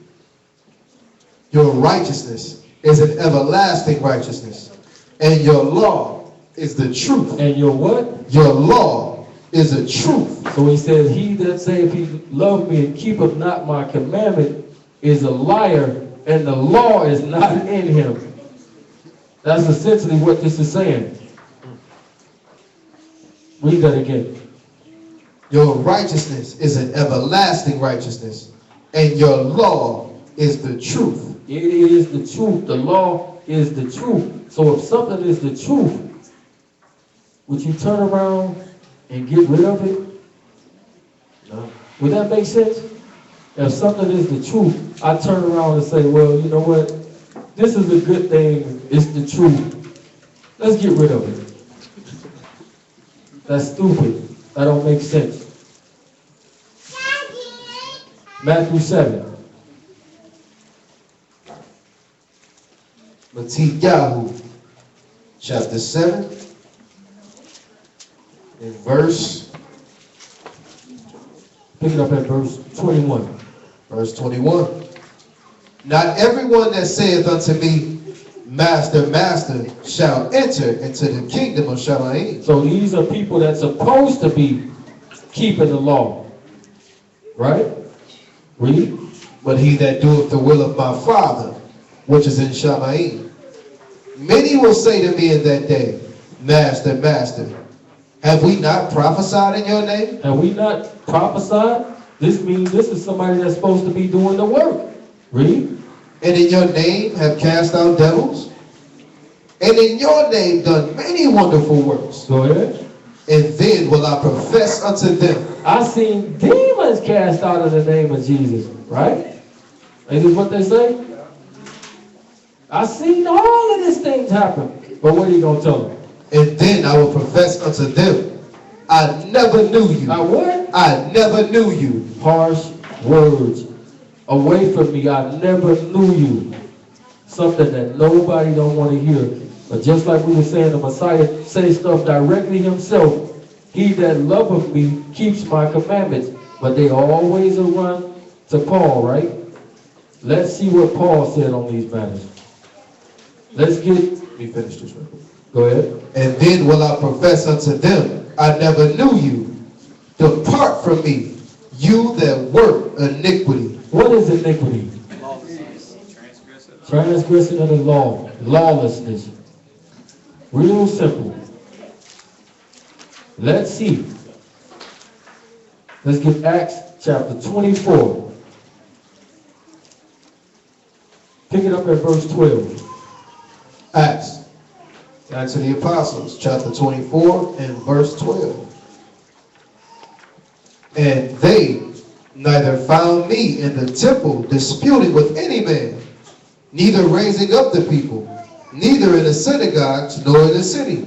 Your righteousness is an everlasting righteousness, and your law is the truth. And your what? Your law is the truth. So he says, he that saith he love me and keepeth not my commandment is a liar, and the law is not in him. That's essentially what this is saying. Read that again. Your righteousness is an everlasting righteousness, and your law is the truth. It is the truth. The law is the truth. So if something is the truth, would you turn around and get rid of it? No. Would that make sense? If something is the truth, I turn around and say, well, you know what? This is a good thing. It's the truth. Let's get rid of it. That's stupid. That don't make sense. Matthew 7. Matthew chapter 7 and verse Pick it up at verse 21. Verse 21. Not everyone that saith unto me, Master, Master, shall enter into the kingdom of Shabbat. So these are people that's supposed to be keeping the law. Right? Read. But he that doeth the will of my Father, which is in Shabbat. Many will say to me in that day, Master, Master, have we not prophesied in your name? Have we not prophesied? This means this is somebody that's supposed to be doing the work. Read. And in your name have cast out devils? And in your name done many wonderful works? Go ahead. And then will I profess unto them. I seen demons cast out in the name of Jesus. Right? Ain't this what they say? I seen all of these things happen. But what are you going to tell them? And then I will profess unto them, I never knew you. I what? I never knew you. Harsh words. Away from me, I never knew you. Something that nobody don't want to hear. But just like we were saying, the Messiah says stuff directly himself. He that loveth me keeps my commandments. But they always run to Paul, right? Let's see what Paul said on these matters. Let me finish this real quick. Go ahead. And then will I profess unto them, I never knew you. Depart from me, you that work iniquity. What is iniquity? Transgressing of the law. Lawlessness. Real simple. Let's see. Let's get Acts chapter 24. Pick it up at verse 12. Acts of the Apostles, chapter 24 and verse 12. And they neither found me in the temple disputing with any man, neither raising up the people, neither in the synagogues, nor in the city.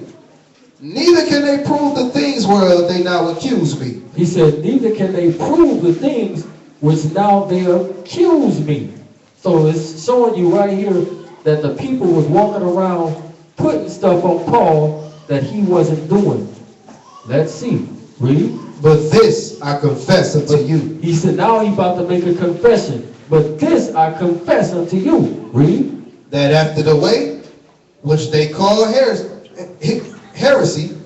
Neither can they prove the things whereof they now accuse me. He said, neither can they prove the things which now they accuse me. So it's showing you right here that the people was walking around putting stuff on Paul that he wasn't doing. Let's see. Read. But this I confess unto you. He said, now he's about to make a confession. But this I confess unto you. Read. That after the way which they call heresy,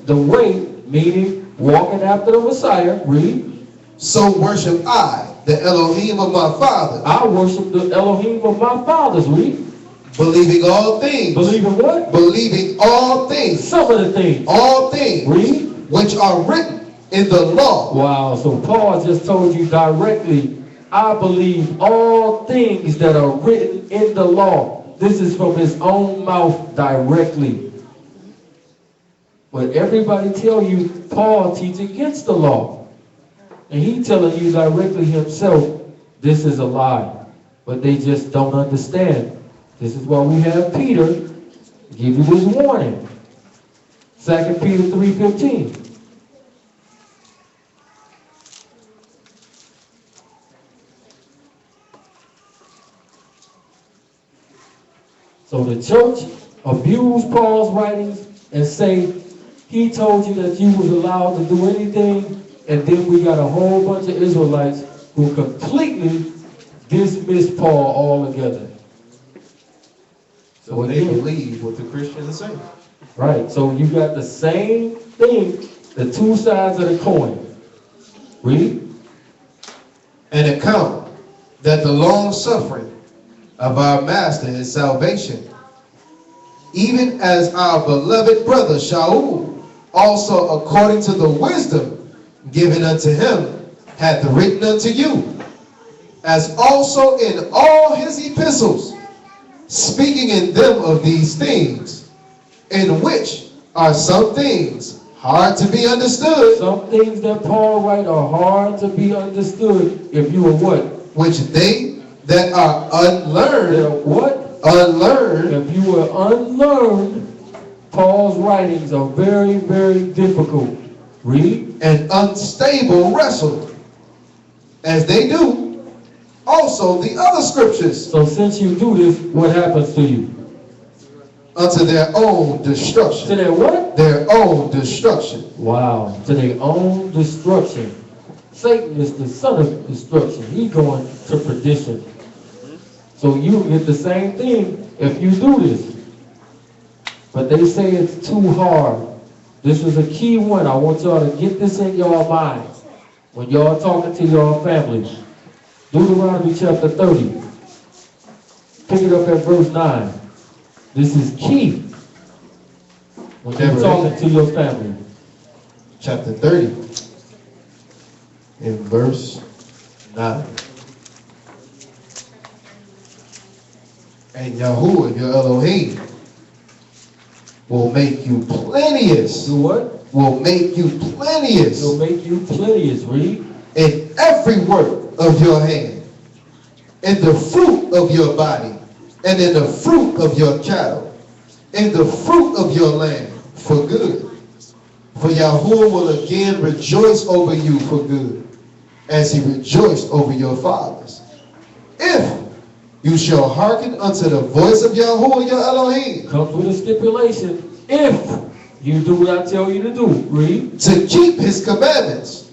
The way, meaning walking after the Messiah. Read. so worship I, the Elohim of my father, I worship the Elohim of my fathers. Read. believing all things. Believing what? Believing all things. Some of the things. All things. Read. Which are written in the law. Wow, so Paul just told you directly, I believe all things that are written in the law. This is from his own mouth directly. But everybody tell you Paul teach against the law. And he telling you directly himself, this is a lie. But they just don't understand. This is why we have Peter give you this warning. 2 Peter 3:15. So the church abused Paul's writings and say he told you that you was allowed to do anything, and then we got a whole bunch of Israelites who completely dismissed Paul altogether. So they believe what the Christians say. Right, so you got the same thing, the two sides of the coin. Read. An account that the long suffering of our master is salvation, even as our beloved brother Shaul also according to the wisdom given unto him hath written unto you, as also in all his epistles, speaking in them of these things, in which are some things hard to be understood. Some things that Paul write are hard to be understood if you are what? Which they that are unlearned, They're what? unlearned, If you were unlearned, Paul's writings are very, very difficult. Read. and unstable wrestle, as they do also the other scriptures. So since you do this, what happens to you? unto their own To destruction. their what? Their own destruction. Wow. To their own destruction. Satan is the son of destruction. He's going to perdition. So you get the same thing if you do this. But they say it's too hard. This is a key one. I want y'all to get this in your minds when y'all talking to your family. Deuteronomy chapter 30. Pick it up at verse 9. This is key when you're talking to your family. Chapter 30. In verse 9. And Yahuwah, your Elohim, will make you plenteous. Do what? Will make you plenteous. Will make you plenteous. Read. In every work of your hand, in the fruit of your body, and in the fruit of your cattle, in the fruit of your land, for good. For Yahuwah will again rejoice over you for good, as he rejoiced over your fathers. If you shall hearken unto the voice of Yahuwah your Elohim, Comes with a stipulation. If you do what I tell you to do. Read. to keep his commandments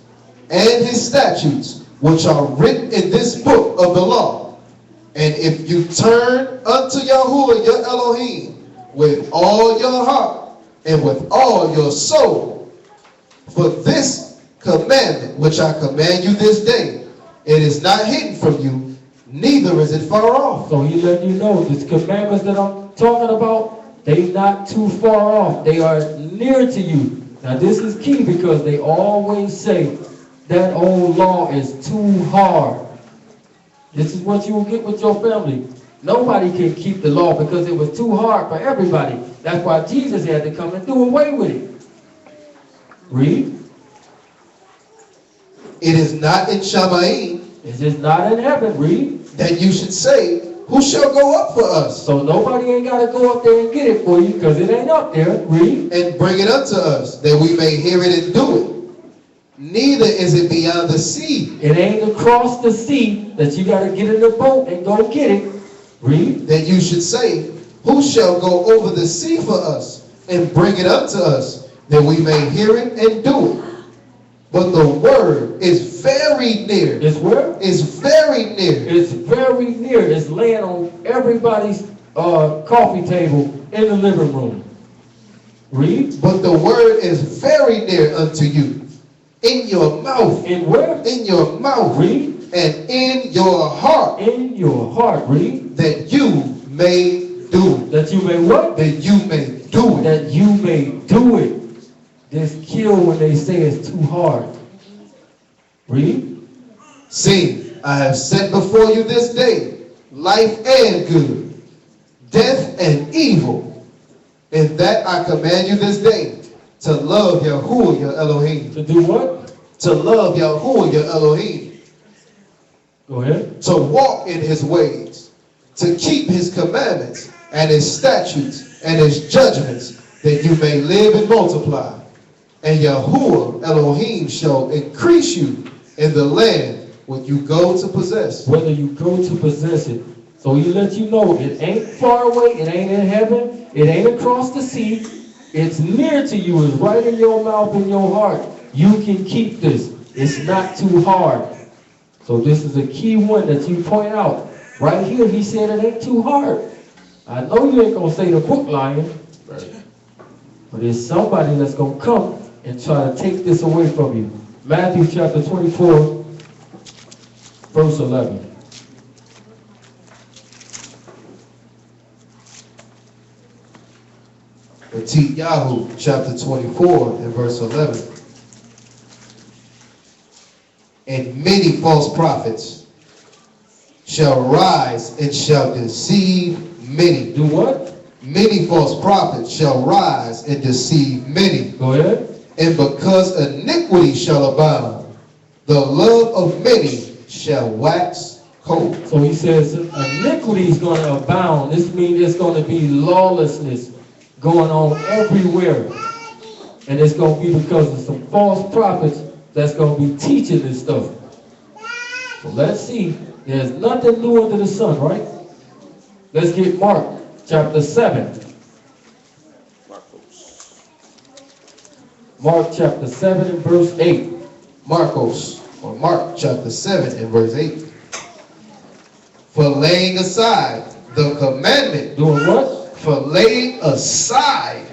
and his statutes, which are written in this book of the law, and if you turn unto Yahuwah your Elohim with all your heart and with all your soul, for this commandment which I command you this day, it is not hidden from you, neither is it far off. So he letting you know these commandments that I'm talking about, they not too far off. They are near to you. Now this is key because they always say that old law is too hard. This is what you will get with your family. Nobody can keep the law because it was too hard for everybody. That's why Jesus had to come and do away with it. Read. It is not in Shamayim It's just not in heaven. Read. that you should say, who shall go up for us So nobody ain't got to go up there and get it for you because it ain't up there. Read. and bring it unto us, that we may hear it and do it? Neither is it beyond the sea, It ain't across the sea that you got to get in the boat and go get it. Read. that you should say, who shall go over the sea for us and bring it unto us, that we may hear it and do it? But the word is very near. It's where? Is very near. It's very near. It's laying on everybody's coffee table in the living room. Read. But the word is very near unto you, in your mouth, In where? in your mouth, Read. and in your heart, In your heart. Read. that you may do it. That you may what? That you may do it. That you may do it. Just kill when they say it's too hard. Read. See, I have set before you this day life and good, death and evil. And that I command you this day, to love Yahuwah your Elohim. To do what? To love Yahuwah your Elohim. Go ahead. To walk in his ways, to keep his commandments and his statutes and his judgments, that you may live and multiply. And Yahuwah Elohim shall increase you in the land when you go to possess. Whether you go to possess it. So he let you know it ain't far away, it ain't in heaven, it ain't across the sea, it's near to you, it's right in your mouth and your heart. You can keep this. It's not too hard. So this is a key one that you point out. Right here he said it ain't too hard. I know you ain't gonna say the book lying, but there's somebody that's gonna come and try to take this away from you. Matthew chapter 24, verse 11. Yahoo chapter 24 and verse 11. And many false prophets shall rise and shall deceive many. Do what? Many false prophets shall rise and deceive many. Go ahead. And because iniquity shall abound, the love of many shall wax cold. So he says iniquity is going to abound. This means there's going to be lawlessness going on everywhere. And it's going to be because of some false prophets that's going to be teaching this stuff. So let's see. There's nothing new under the sun, right? Let's get Mark chapter 7. Mark chapter 7 and verse 8. Mark chapter 7 and verse 8. For laying aside the commandment. Doing what? For laying aside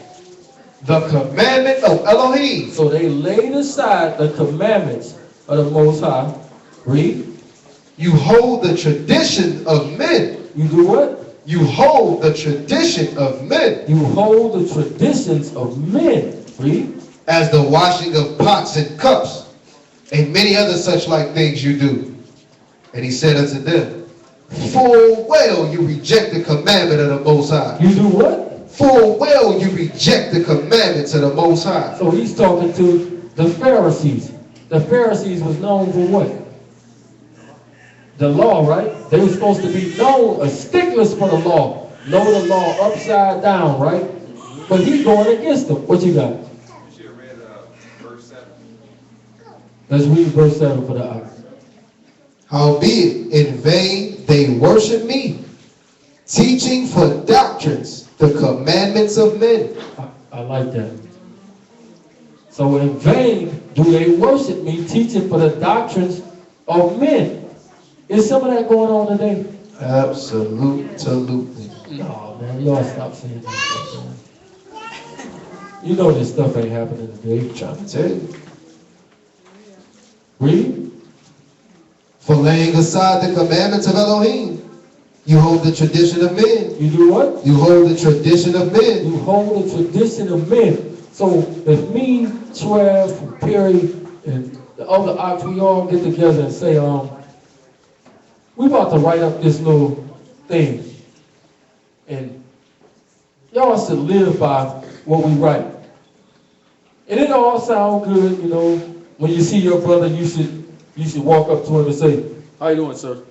the commandment of Elohim. So they laid aside the commandments of the Most High. Read. You hold the tradition of men. You do what? You hold the tradition of men. You hold the traditions of men. Read. As the washing of pots and cups, and many other such like things you do. And he said unto them, full well you reject the commandment of the Most High. You do what? Full well you reject the commandments of the Most High. So he's talking to the Pharisees. The Pharisees was known for what? The law, right? They were supposed to be known as sticklers for the law. Know the law upside down, right? But he's going against them. What you got? You should have read verse 7. Let's read verse 7 for the hour. Howbeit in vain they worship me, teaching for doctrines the commandments of men. I like that. So in vain do they worship me, teaching for the doctrines of men. Is some of that going on today? Absolutely. No, man, y'all stop saying that stuff, man. You know this stuff ain't happening today. I'm trying to tell you. Read. For laying aside the commandments of Elohim, you hold the tradition of men. You do what? You hold the tradition of men. You hold the tradition of men. So if me, Trav, Perry, and the other ox, we all get together and say, we about to write up this little thing. And y'all should live by what we write. And it all sound good, you know. When you see your brother, you should walk up to him and say, how you doing, sir?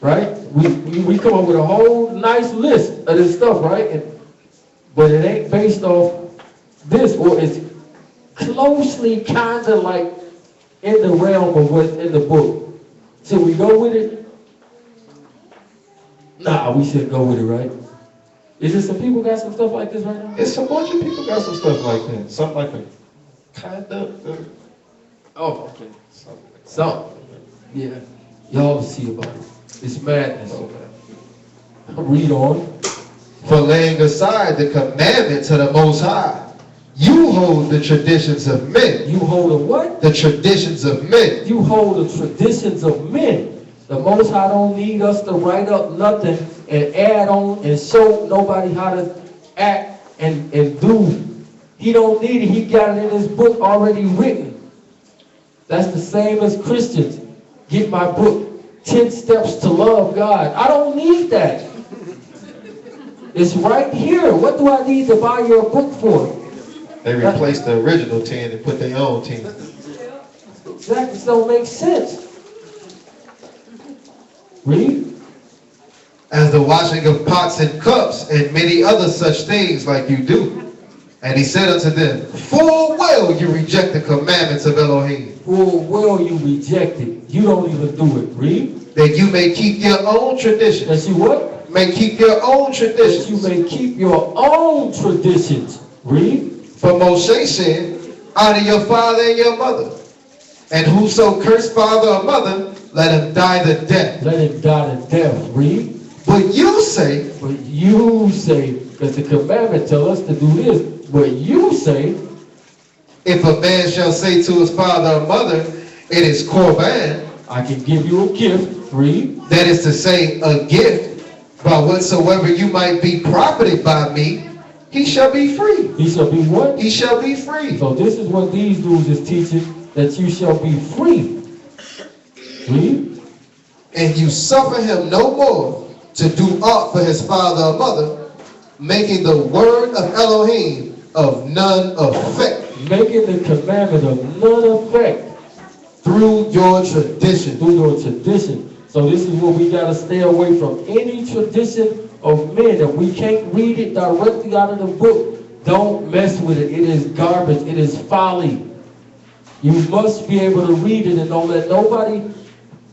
Right? We come up with a whole nice list of this stuff, right? But it ain't based off this, or it's closely kind of like in the realm of what's in the book. Should we go with it? Nah, we shouldn't go with it, right? Is there some people got some stuff like this right now? It's a bunch of people got some stuff like that. Something like a kind of. Oh, okay. So, yeah. Y'all see about it. It's madness. Read on. For laying aside the commandments of the Most High, you hold the traditions of men. You hold a what? The traditions of men. You hold the traditions of men. The Most High don't need us to write up nothing and add on and show nobody how to act and do. He don't need it. He got it in his book already written. That's the same as Christians. Get my book, 10 Steps to Love God. I don't need that. It's right here. What do I need to buy your book for? They replaced the original 10 and put their own 10. Exactly. Don't make sense. Read. As the washing of pots and cups and many other such things like you do. And he said unto them, full well you reject the commandments of Elohim. Full well you reject it. You don't even do it. Read. That you may keep your own traditions. That you what? May keep your own traditions. That you may keep your own traditions. Read. For Moshe said, honor your father and your mother. And whoso curse father or mother, let him die the death. Let him die the death. Read. But you say, because the commandment tell us to do this, but you say, if a man shall say to his father or mother, it is korban. I can give you a gift. Read. That is to say, a gift, by whatsoever you might be profited by me, he shall be free. He shall be what? He shall be free. So this is what these dudes is teaching, that you shall be free. Read. And you suffer him no more to do aught for his father or mother, making the word of Elohim of none effect. Making the commandment of none effect. Through your tradition. Through your tradition. So this is what we got to stay away from. Any tradition of men. If we can't read it directly out of the book, don't mess with it. It is garbage. It is folly. You must be able to read it and don't let nobody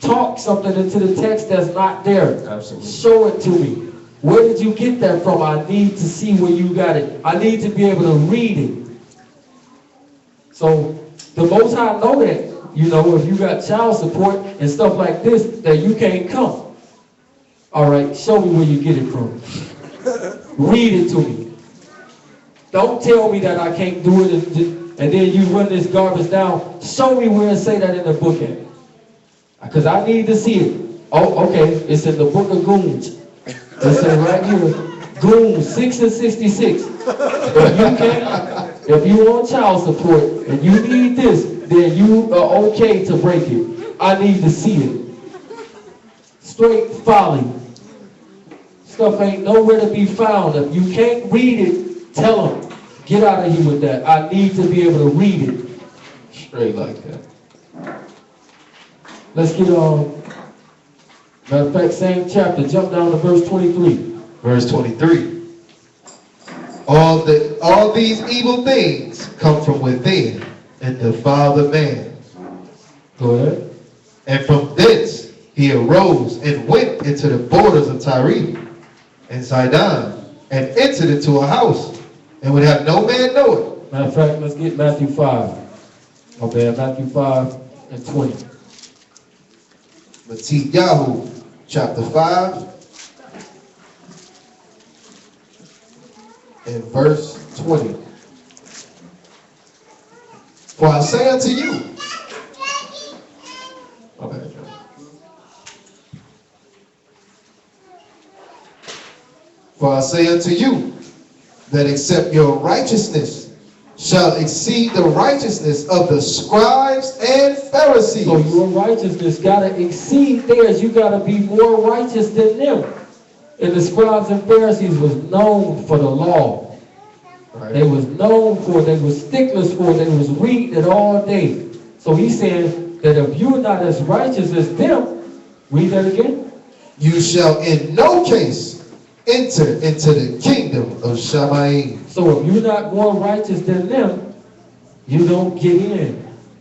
talk something into the text that's not there. Absolutely. Show it to me. Where did you get that from? I need to see where you got it. I need to be able to read it. So the Most High know that, you know, if you got child support and stuff like this, that you can't come. All right, show me where you get it from. Read it to me. Don't tell me that I can't do it and then you run this garbage down. Show me where it say that in the book at. Because I need to see it. Oh, okay, it's in the book of Goons. It says right here, Goons 6 and 66. If you want child support and you need this, then you are okay to break it. I need to see it. Straight folly. Stuff ain't nowhere to be found. If you can't read it, tell them. Get out of here with that. I need to be able to read it. Straight like that. Let's get on. Matter of fact, same chapter. Jump down to verse 23. Verse 23. All these evil things come from within and defile the man. Go ahead. And from thence he arose and went into the borders of Tyre and Sidon and entered into a house and would have no man know it. Matter of fact, let's get Matthew 5. Okay, Matthew 5 and 20. Matthew chapter 5 and verse 20. For I say unto you, okay. For I say unto you, that except your righteousness shall exceed the righteousness of the scribes and Pharisees. So your righteousness gotta exceed theirs. You gotta be more righteous than them. And the scribes and Pharisees was known for the law. Right. They was known for, they was sticklers for, they was reading it all day. So he's saying that if you're not as righteous as them, read that again. You shall in no case enter into the kingdom of Shammai. So if you're not more righteous than them, you don't get in.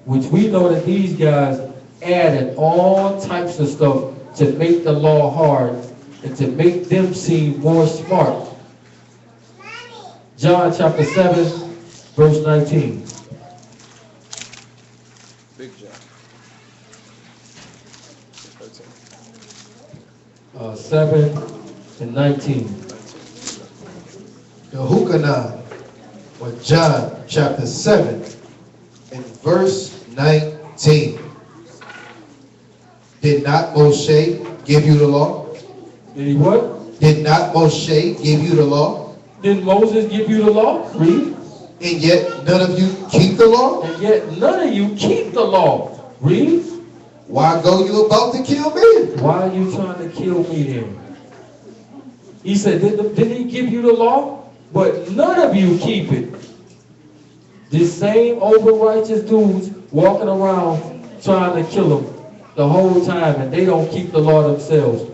Which we know that these guys added all types of stuff to make the law hard and to make them seem more smart. John chapter 7, verse 19. Big John. 7 and 19. The Hukanah, or John chapter 7 and verse 19. Did not Moshe give you the law? Did he what? Did not Moshe give you the law? Did Moses give you the law? Read. And yet none of you keep the law? And yet none of you keep the law. Read. Why go you about to kill me? Why are you trying to kill me then? He said, didn't he give you the law? But none of you keep it. This same over-righteous dudes walking around trying to kill them the whole time, and they don't keep the law themselves.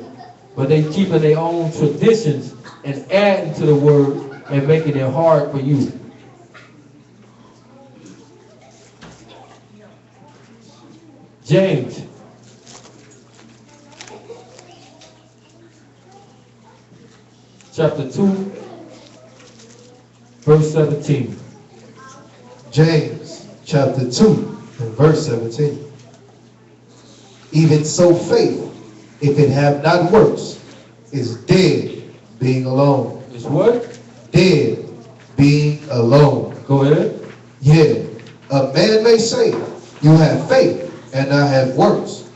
But they keeping their own traditions and adding to the word and making it hard for you. James. Chapter 2, verse 17. James chapter 2 and verse 17. Even so faith, if it have not works, is dead being alone. Is what? Dead being alone. Go ahead. Yeah, a man may say, you have faith and I have works.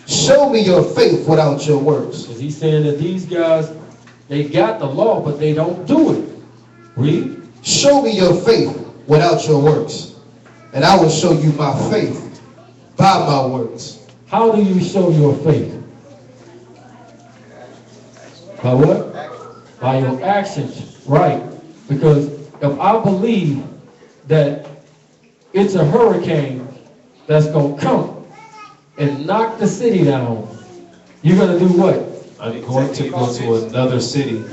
Show me your faith without your works. Is he saying that these guys, they got the law, but they don't do it? Read. Show me your faith without your works, and I will show you my faith by my works. How do you show your faith? By what? By your actions. Right. Because if I believe that it's a hurricane that's going to come and knock the city down, you're going to do what? I'm going to go to another city.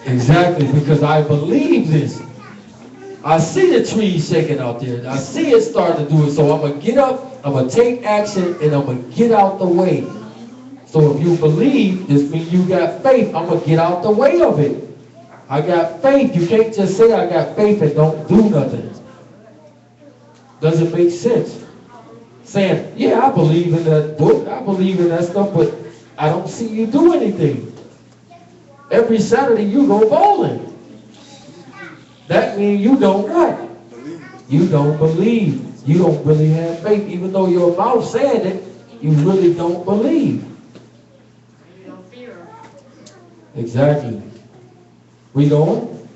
Exactly, because I believe this. I see the trees shaking out there. I see it starting to do it. So I'm going to get up, I'm going to take action, and I'm going to get out the way. So if you believe, this means you got faith. I'm going to get out the way of it. I got faith. You can't just say I got faith and don't do nothing. Doesn't make sense. Saying, yeah, I believe in that book. I believe in that stuff, but I don't see you do anything. Every Saturday you go bowling. That means you don't what? You don't believe. You don't really have faith. Even though your mouth said it, you really don't believe. You don't fear. Exactly. We going?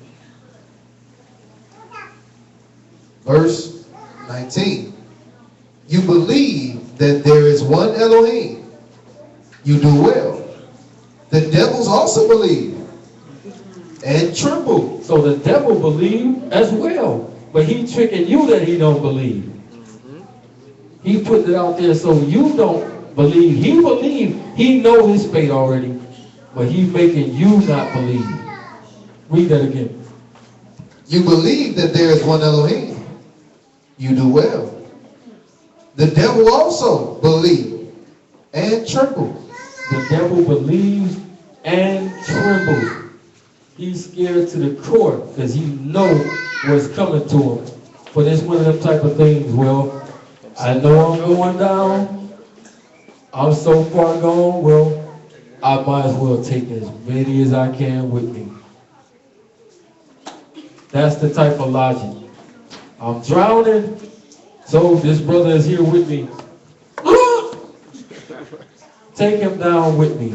Verse 19. You believe that there is one Elohim. You do well. The devils also believe and tremble. So the devil believed as well. But he tricking you that he don't believe. He put it out there so you don't believe. He believe. He know his fate already. But he making you not believe. Read that again. You believe that there is one Elohim. You do well. The devil also believe and tremble. The devil believes and trembles. He's scared to the core because he knows what's coming to him. But it's one of them type of things, well, I know I'm going down. I'm so far gone, well, I might as well take as many as I can with me. That's the type of logic. I'm drowning, so this brother is here with me. Take him down with me.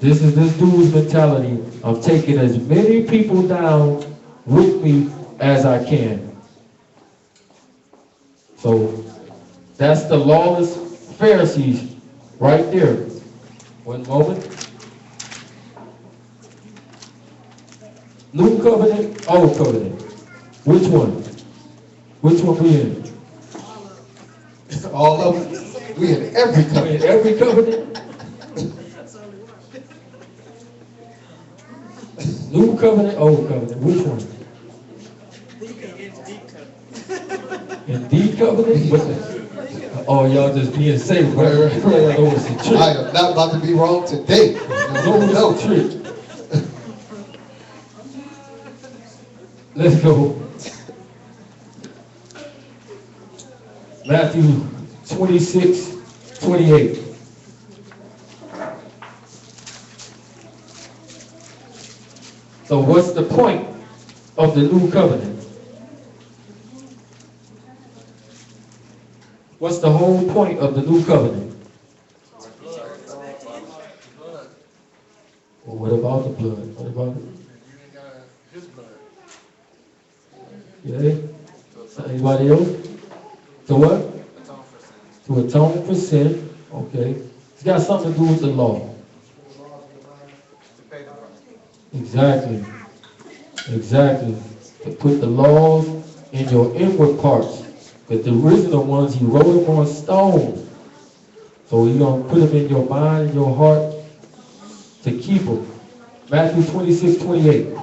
This is this dude's mentality. I'm taking as many people down with me as I can. So that's the lawless Pharisees right there. One moment. New covenant, old covenant. Which one? Which one we in? All of them. We in every We in covenant. every covenant? New covenant, old covenant. Which one? Indeed covenant? What the? Oh, y'all just being safe. Right. Oh, it's a trick. I am not about to be wrong today. No, it's a trick. Let's go. Matthew 26:28. So what's the point of the new covenant? What's the whole point of the new covenant? Well, what about the blood? What about it? Yeah. Anybody else? To what? To atone for sin. Okay. It's got something to do with the law. Exactly. Exactly. To put the laws in your inward parts. Because the original ones, he wrote them on stone. So he's going to put them in your mind and your heart to keep them. Matthew 26:28.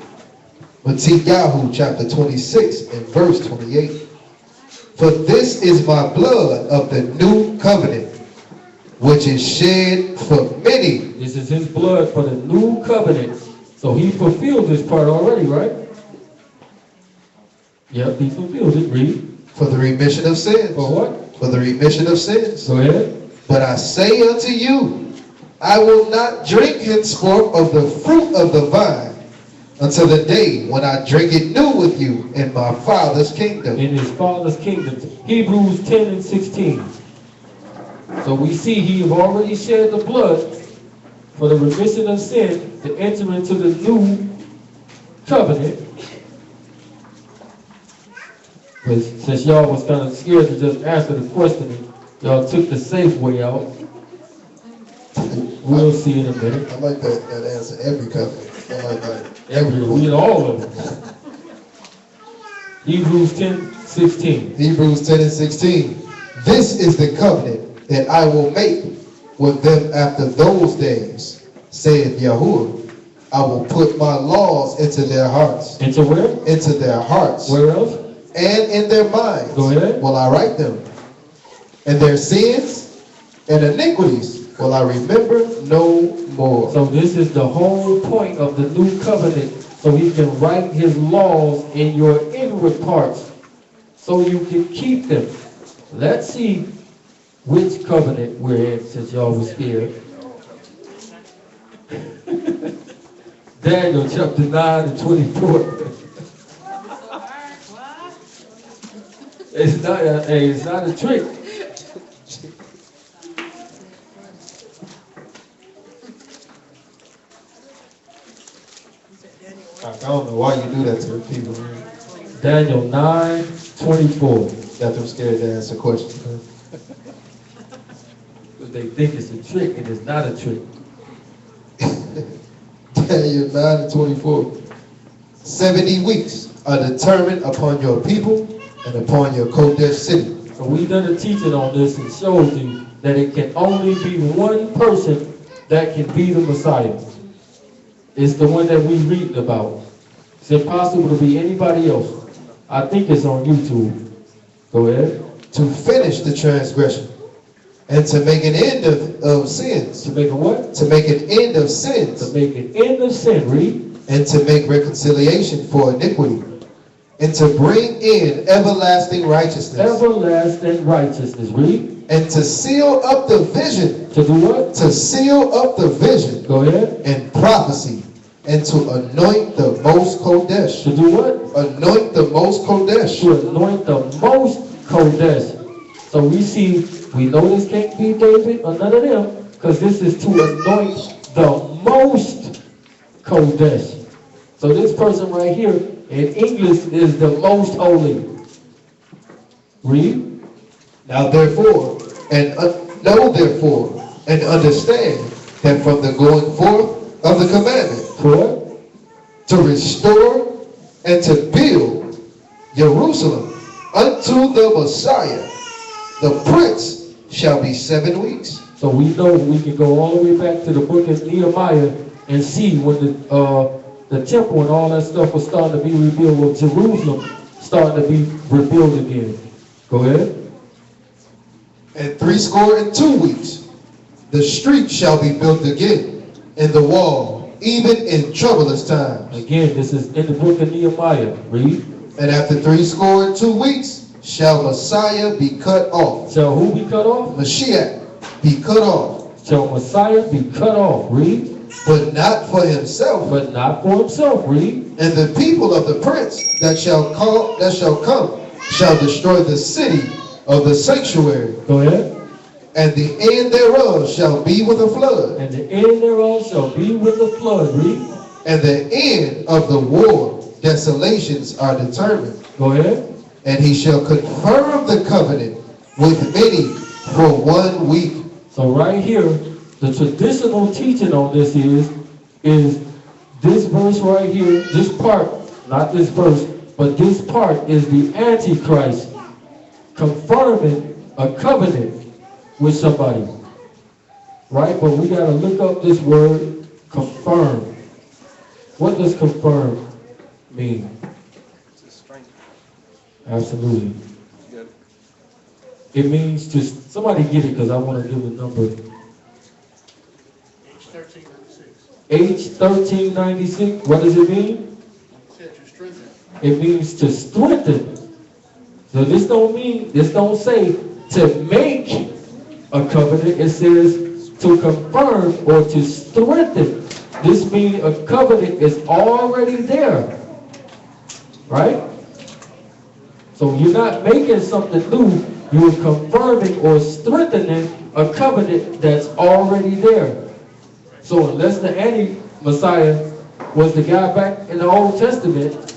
Matthew chapter 26 and verse 28. For this is my blood of the new covenant, which is shed for many. This is his blood for the new covenant. So he fulfilled this part already, right? Yep, he fulfilled it. Read. For the remission of sins. For what? For the remission of sins. Go ahead. But I say unto you, I will not drink henceforth of the fruit of the vine until the day when I drink it new with you in my Father's kingdom. In his Father's kingdom. Hebrews 10:16. So we see he have already shed the blood for the remission of sin to enter into the new covenant. But since y'all was kind of scared to just answer the question, y'all took the safe way out. We'll see in a minute. I like that answer. Every covenant. I like that. We in all of them. Hebrews 10:16. Hebrews 10 and 16. This is the covenant that I will make with them after those days, saith Yahuwah. I will put my laws into their hearts. Into where? Into their hearts. Where else? And in their minds. Go ahead. Will I write them. And their sins and iniquities will I remember no more. So this is the whole point of the new covenant. So he can write his laws in your inward parts so you can keep them. Let's see which covenant we're in since y'all was here. Daniel chapter 9 and 24. It's not a trick. I don't know why you do that to the people, man. Daniel 9:24. Got them scared to answer questions. Because they think it's a trick and it's not a trick. Daniel 9 and 24. 70 weeks are determined upon your people and upon your Kodesh city. So we've done a teaching on this and showed you that it can only be one person that can be the Messiah. It's the one that we read about. It's impossible to be anybody else. I think it's on YouTube. Go ahead. To finish the transgression and to make an end of sins. To make a what? To make an end of To sins. make an end of sin. Read. And to make reconciliation for iniquity. And to bring in everlasting righteousness. Everlasting righteousness. Read. And to seal up the vision. To do what? To seal up the vision. Go ahead. And prophecy. And to anoint the most Kodesh. To do what? Anoint the most Kodesh. To anoint the most Kodesh. So we know this can't be David or none of them, because this is to anoint the most Kodesh. So this person right here in English is the most holy. Read. Now therefore, know therefore, and understand that from the going forth of the commandment, What? to restore and to build Jerusalem unto the Messiah, the Prince shall be 7 weeks. So we know we can go all the way back to the book of Nehemiah and see when the temple and all that stuff was starting to be rebuilt, or Jerusalem starting to be rebuilt again. Go ahead. And 62 weeks, the street shall be built again, and the wall, even in troublous times. Again, this is in the book of Nehemiah. Read. And after 62 weeks, shall Messiah be cut off. Shall who be cut off? Mashiach be cut off. Shall Messiah be cut off? Read. But not for himself. But not for himself. Read. And the people of the prince that shall come shall destroy the city of the sanctuary. Go ahead. And the end thereof shall be with a flood. And the end thereof shall be with a flood. Read. And the end of the war desolations are determined. Go ahead. And he shall confirm the covenant with many for 1 week. So right here, the traditional teaching on this is this verse right here, this part, not this verse, but this part is the Antichrist confirming a covenant with somebody. Right? But we got to look up this word, confirm. What does confirm mean? Absolutely. It means to, somebody get it because I want to give a number. H1396. What does it mean? It means to strengthen. So this don't say to make a covenant. It says to confirm or to strengthen. This means a covenant is already there. Right? So you're not making something new, you're confirming or strengthening a covenant that's already there. So unless the anti-Messiah was the guy back in the Old Testament,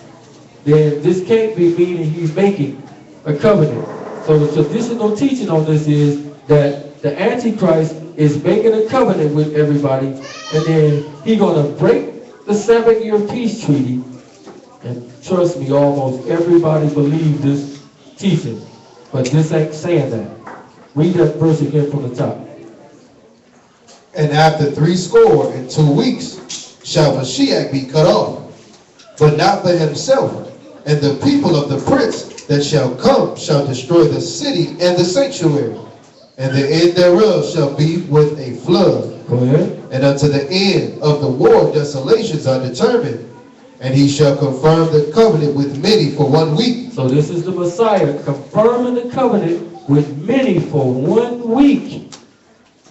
then this can't be meaning he's making a covenant. So the traditional teaching on this is that the Antichrist is making a covenant with everybody, and then he's going to break the 7-year peace treaty. And trust me, almost everybody believes this teaching. But this ain't saying that. Read that verse again from the top. And after 62 weeks shall Mashiach be cut off, but not for himself. And the people of the prince that shall come shall destroy the city and the sanctuary. and the end thereof shall be with a flood. Go ahead. And unto the end of the war desolations are determined. And he shall confirm the covenant with many for 1 week. So this is the Messiah confirming the covenant with many for 1 week.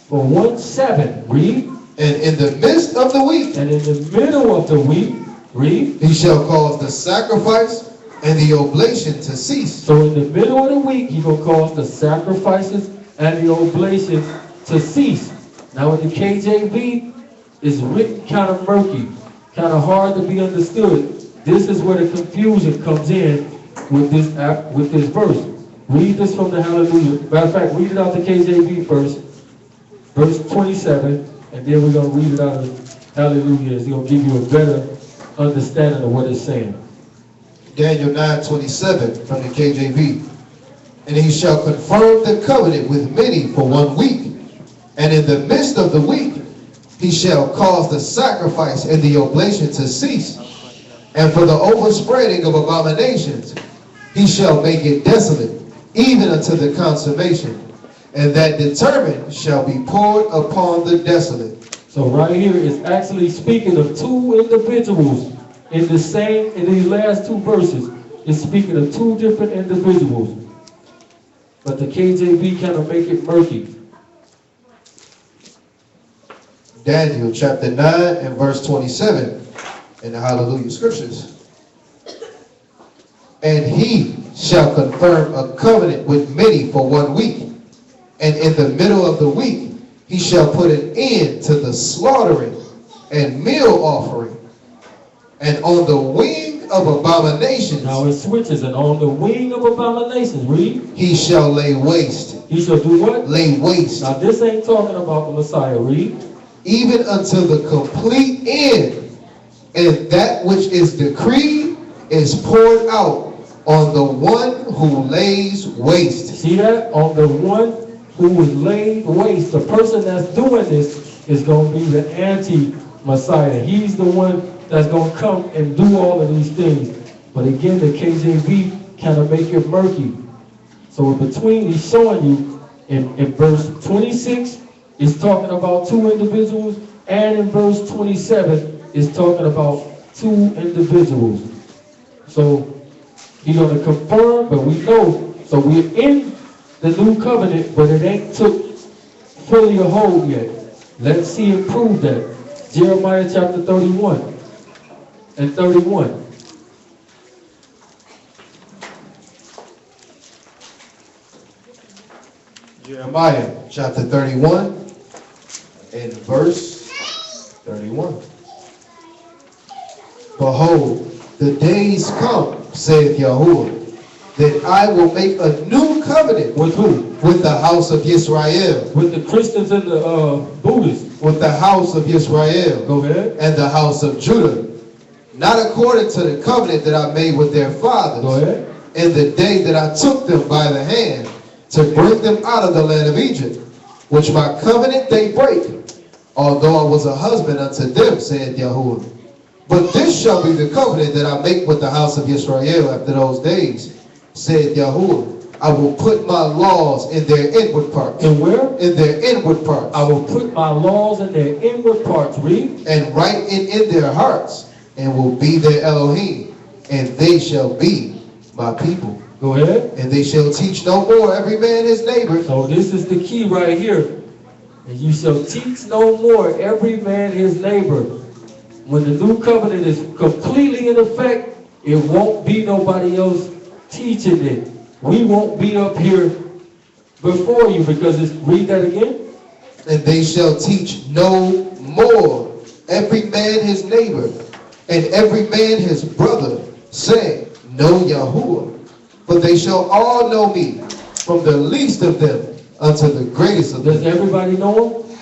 For 1 Sabbath. Read. And in the midst of the week, And in the middle of the week. Read. he shall cause the sacrifice and the oblation to cease. So in the middle of the week, he's going to cause the sacrifices and the oblations to cease. Now in the KJV, it's written kind of murky, kind of hard to be understood. This is where the confusion comes in with this verse. Read this from the Hallelujah. Matter of fact, read it out the KJV first, verse 27, and then we're going to read it out of Hallelujah. It's going to give you a better understanding of what it's saying. Daniel 9:27 from the KJV. And he shall confirm the covenant with many for 1 week. And in the midst of the week, he shall cause the sacrifice and the oblation to cease. And for the overspreading of abominations, he shall make it desolate, even unto the consummation. And that determined shall be poured upon the desolate. So right here is actually speaking of two individuals in these last two verses. It's speaking of two different individuals. But the KJV kind of make it murky. Daniel chapter 9 and verse 27 in the Hallelujah Scriptures. And he shall confirm a covenant with many for 1 week. And in the middle of the week, he shall put an end to the slaughtering and meal offering. And on the wing of abominations, Now it switches, and on the wing of abominations, read. he shall lay waste. He shall do what? Lay waste. Now this ain't talking about the Messiah, read. Even until the complete end, and that which is decreed is poured out on the one who lays waste. See that? On the one who is laid waste. The person that's doing this is going to be the anti-Messiah. He's the one that's going to come and do all of these things. But again, the KJV kind of make it murky. So in between, he's showing you in verse 26, it's talking about two individuals, and in verse 27, it's talking about two individuals. So he's going to confirm, but we know, so we're in the new covenant, but it ain't took fully a hold yet. Let's see it prove that. Jeremiah chapter 31 and 31. Jeremiah chapter 31 and verse 31. Behold, the days come, saith Yahuwah, that I will make a new covenant. With who? With the house of Israel. With the Christians and the Buddhists. With the house of Israel. Go ahead. And the house of Judah. Not according to the covenant that I made with their fathers. Go ahead. In the day that I took them by the hand to bring them out of the land of Egypt, which my covenant they break, although I was a husband unto them, said Yahuwah. But this shall be the covenant that I make with the house of Israel after those days, said Yahuwah. I will put my laws in their inward parts. And where? In their inward parts. I will put my laws in their inward parts. Read. And write it in their hearts, and will be their Elohim, and they shall be my people. Go ahead. And they shall teach no more every man his neighbor. So this is the key right here. And you shall teach no more every man his neighbor. When the new covenant is completely in effect, it won't be nobody else teaching it. We won't be up here before you, because it's, read that again. And they shall teach no more every man his neighbor, and every man his brother, saying, Know Yahuwah. For they shall all know me, from the least of them unto the greatest of them. Does everybody know him?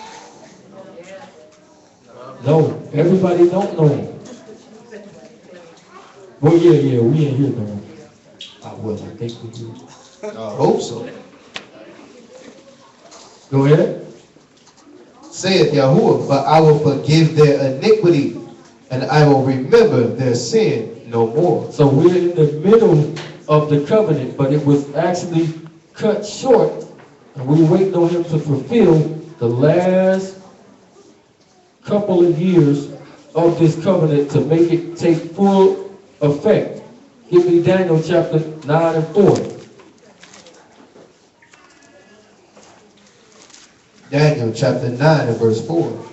No, everybody don't know him. Well, yeah, we ain't here though. Well, I think we do. I hope so. Go ahead. Saith Yahuwah, but I will forgive their iniquity, and I will remember their sin no more. So we're in the middle of the covenant, but it was actually cut short And we wait on him to fulfill the last couple of years of this covenant to make it take full effect. Give me Daniel chapter 9 and 4. Daniel chapter 9 and verse 4.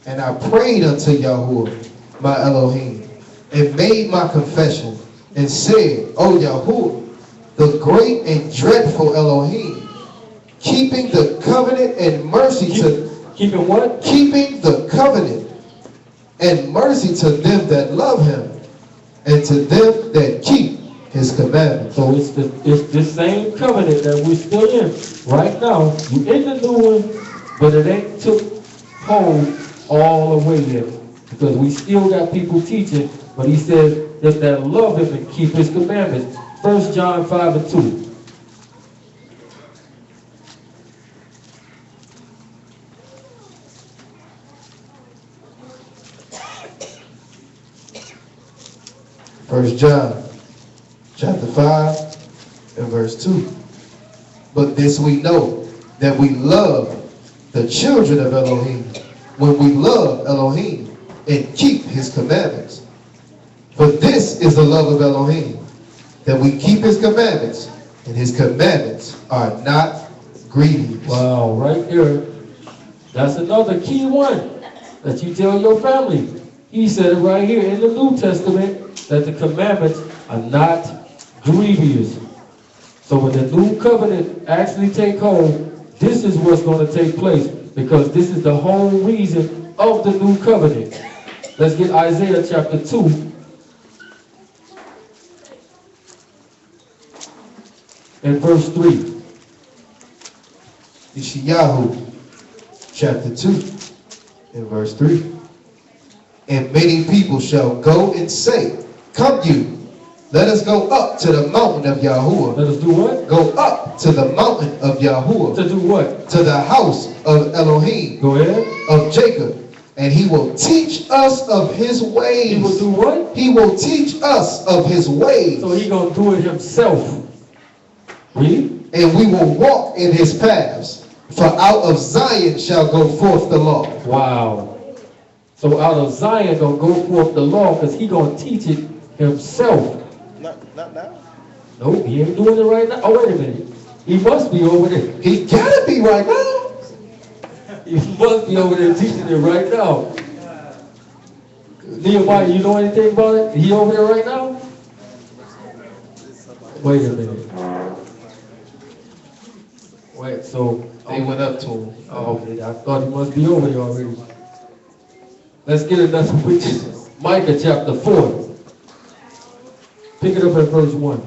And I prayed unto Yahuwah, my Elohim, and made my confession, and said, O Yahuwah, the great and dreadful Elohim, keeping the covenant and mercy to Keeping what? keeping the covenant and mercy to them that love him, and to them that keep his commandments. So it's the same covenant that we're still in right now. You in the new one, but it ain't took hold all the way yet. Because we still got people teaching, but he says that love him and keep his commandments. 1 John 5 and 2. First John chapter 5 and verse 2. But this we know, that we love the children of Elohim, when we love Elohim and keep his commandments. For this is the love of Elohim, that we keep his commandments, and his commandments are not grievous. Wow, right there. That's another key one that you tell your family. He said it right here in the New Testament that the commandments are not grievous. So when the new covenant actually take hold, this is what's going to take place, because this is the whole reason of the new covenant. Let's get Isaiah chapter 2. And verse 3. Yeshayahu chapter 2 and verse 3. And many people shall go and say, Come you, let us go up to the mountain of Yahuwah. Let us do what? Go up to the mountain of Yahuwah. To do what? To the house of Elohim. Go ahead. Of Jacob. And he will teach us of his ways. He will do what? He will teach us of his ways. So he going to do it himself. Read. And we will walk in his paths. For out of Zion shall go forth the law. Wow. So out of Zion going to go forth the law, because he going to teach it himself. Not now. Nope, he ain't doing it right now. Oh, wait a minute. He must be over there. He gotta be right now. He must be over there teaching it right now. Nehemiah, you know anything about it? He over there right now? Wait a minute. Wait, so They went up to him. oh, okay, I thought he must be over there already. Let's get another witness. Micah chapter 4. Pick it up at verse 1.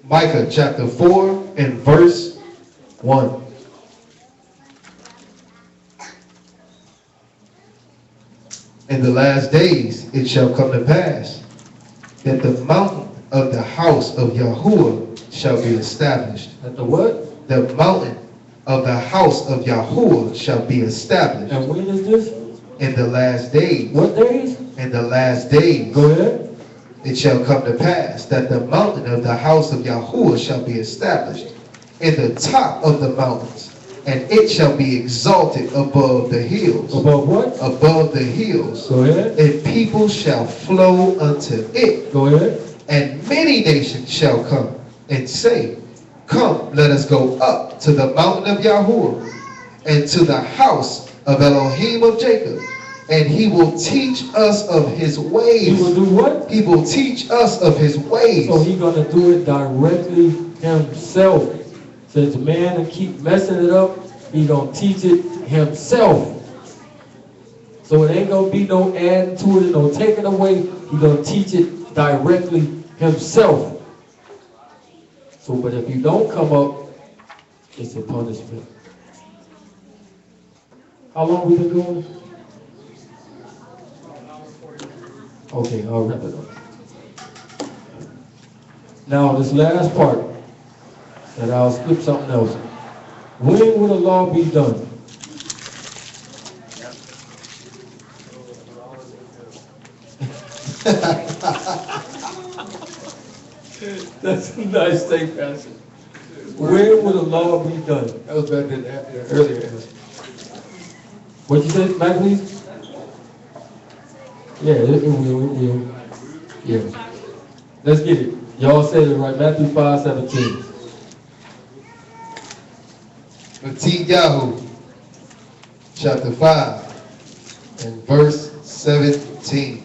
Micah chapter 4 and verse 1. In the last days it shall come to pass that the mountain of the house of Yahuwah shall be established. At the what? The mountain of the house of Yahuwah shall be established. And when is this? In the last days. What days? In the last days. Go ahead. It shall come to pass that the mountain of the house of Yahuwah shall be established in the top of the mountains, and it shall be exalted above the hills. Above what? Above the hills. Go ahead. And people shall flow unto it. Go ahead. And many nations shall come and say, Come, let us go up to the mountain of Yahuwah and to the house of Elohim of Jacob. And he will teach us of his ways. He will do what? He will teach us of his ways. So he's going to do it directly himself. Since man will keep messing it up, he's going to teach it himself. So it ain't going to be no adding to it, no taking away. He's going to teach it directly himself. So, but if you don't come up, it's a punishment. How long we been going? Okay, I'll wrap it up. Now, this last part, and I'll skip something else. When will the law be done? That's a nice thing, Pastor. Where will the law be done? That was better than the earlier answer. What'd you say, back please? Yeah, it will. Yeah. Let's get it. Y'all said it right. Matthew 5:17. Yahoo, chapter 5, and verse 17.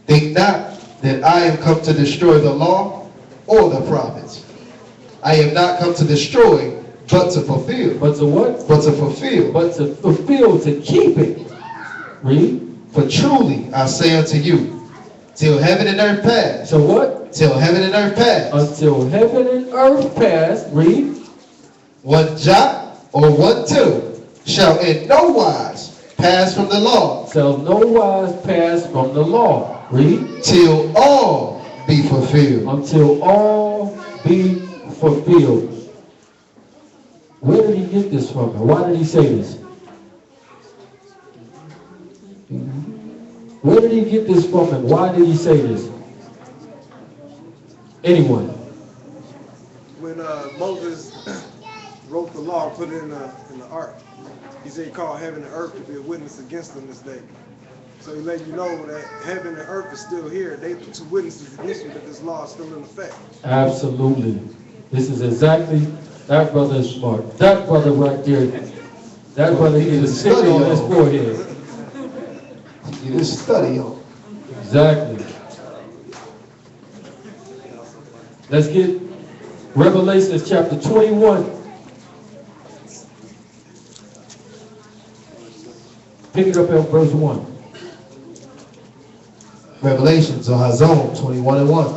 Think not that I am come to destroy the law or the prophets. I am not come to destroy, but to fulfill. But to what? But to fulfill. But to fulfill, to keep it. Read. For truly I say unto you, till heaven and earth pass. So what? Till heaven and earth pass. Until heaven and earth pass. Read. One jot or one tittle shall in no wise pass from the law. Shall no wise pass from the law. Read. Till all be fulfilled. Until all be fulfilled. Where did he get this from? And why did he say this? Where did he get this from and why did he say this? Anyone? When Moses wrote the law, put it in the ark, he said he called heaven and earth to be a witness against them this day. So he let you know that heaven and earth is still here. They the two witnesses against you that this law is still in effect. Absolutely. This is exactly, that brother is smart. That brother right there, that brother needs a sticker on his forehead. You just study on. Exactly. Let's get Revelation chapter 21. Pick it up at verse 1. Revelations or Hazon 21:1.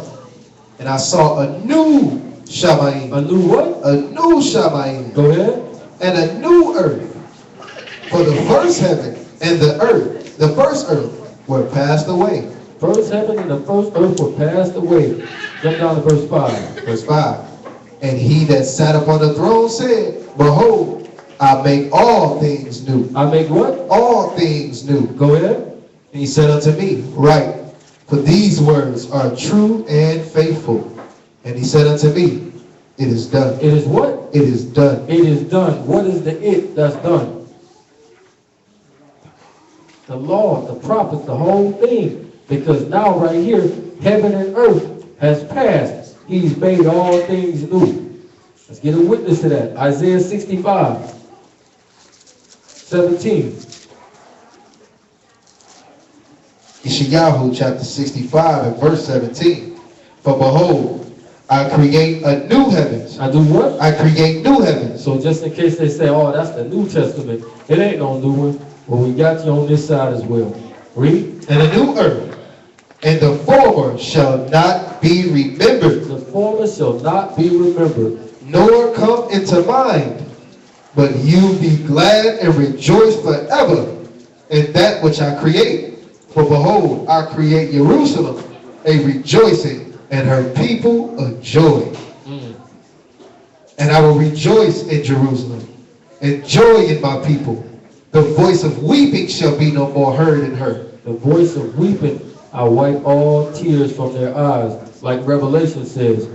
And I saw a new Shamayim. A new what? A new Shamayim. Go ahead. And a new earth. For the first heaven and the first earth were passed away. First heaven and the first earth were passed away. Jump down to verse 5. Verse 5. And he that sat upon the throne said, Behold, I make all things new. I make what? All things new. Go ahead. And he said unto me, Write, for these words are true and faithful. And he said unto me, It is done. It is what? It is done. It is done. What is the it that's done? The law, the prophets, the whole thing. Because now right here, heaven and earth has passed. He's made all things new. Let's get a witness to that. Isaiah 65:17. Yeshayahu chapter 65 and verse 17. For behold, I create a new heavens. I do what? I create new heavens. So just in case they say, oh, that's the New Testament. It ain't no new one. Well, we got you on this side as well. Read. And a new earth. And the former shall not be remembered. The former shall not be remembered. Nor come into mind. But you be glad and rejoice forever in that which I create. For behold, I create Jerusalem a rejoicing, and her people a joy. And I will rejoice in Jerusalem, and joy in my people. The voice of weeping shall be no more heard in her. The voice of weeping, I wipe all tears from their eyes, like Revelation says.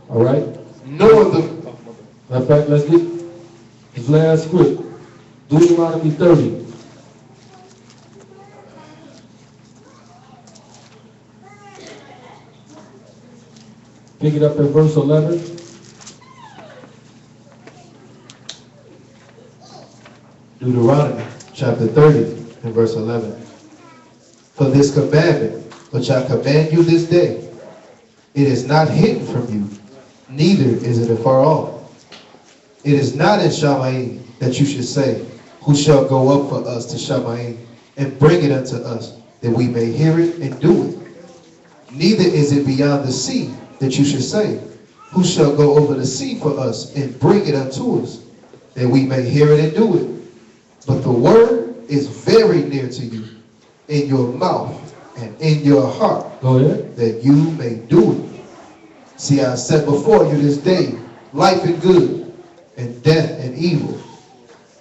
All right? Nor the... Matter of fact, let's get his last script. Deuteronomy 30. Pick it up at verse 11. Deuteronomy chapter 30 and verse 11. For this commandment which I command you this day, it is not hidden from you, neither is it afar off. It is not in Shamayim that you should say, Who shall go up for us to Shamayim and bring it unto us, that we may hear it and do it? Neither is it beyond the sea that you should say, Who shall go over the sea for us and bring it unto us, that we may hear it and do it? But the word is very near to you, in your mouth and in your heart, Go ahead. that you may do it. See, I set before you this day life and good, and death and evil.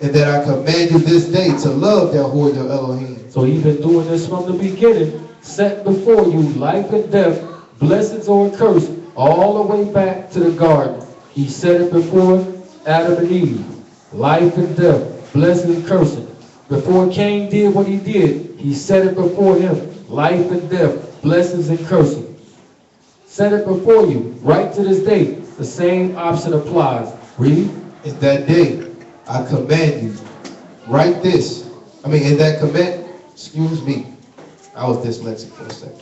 And that I command you this day to love Yahuwah your Elohim. So he's been doing this from the beginning. Set before you life and death, blessings or a curse, all the way back to the garden. He said it before Adam and Eve. Life and death, blessing and cursing. Before Cain did what he did, he said it before him. Life and death, blessings and cursing. Said it before you, right to this day. The same option applies. Read. In that day, I command you, write this. In that command, excuse me, I was dyslexic for a second.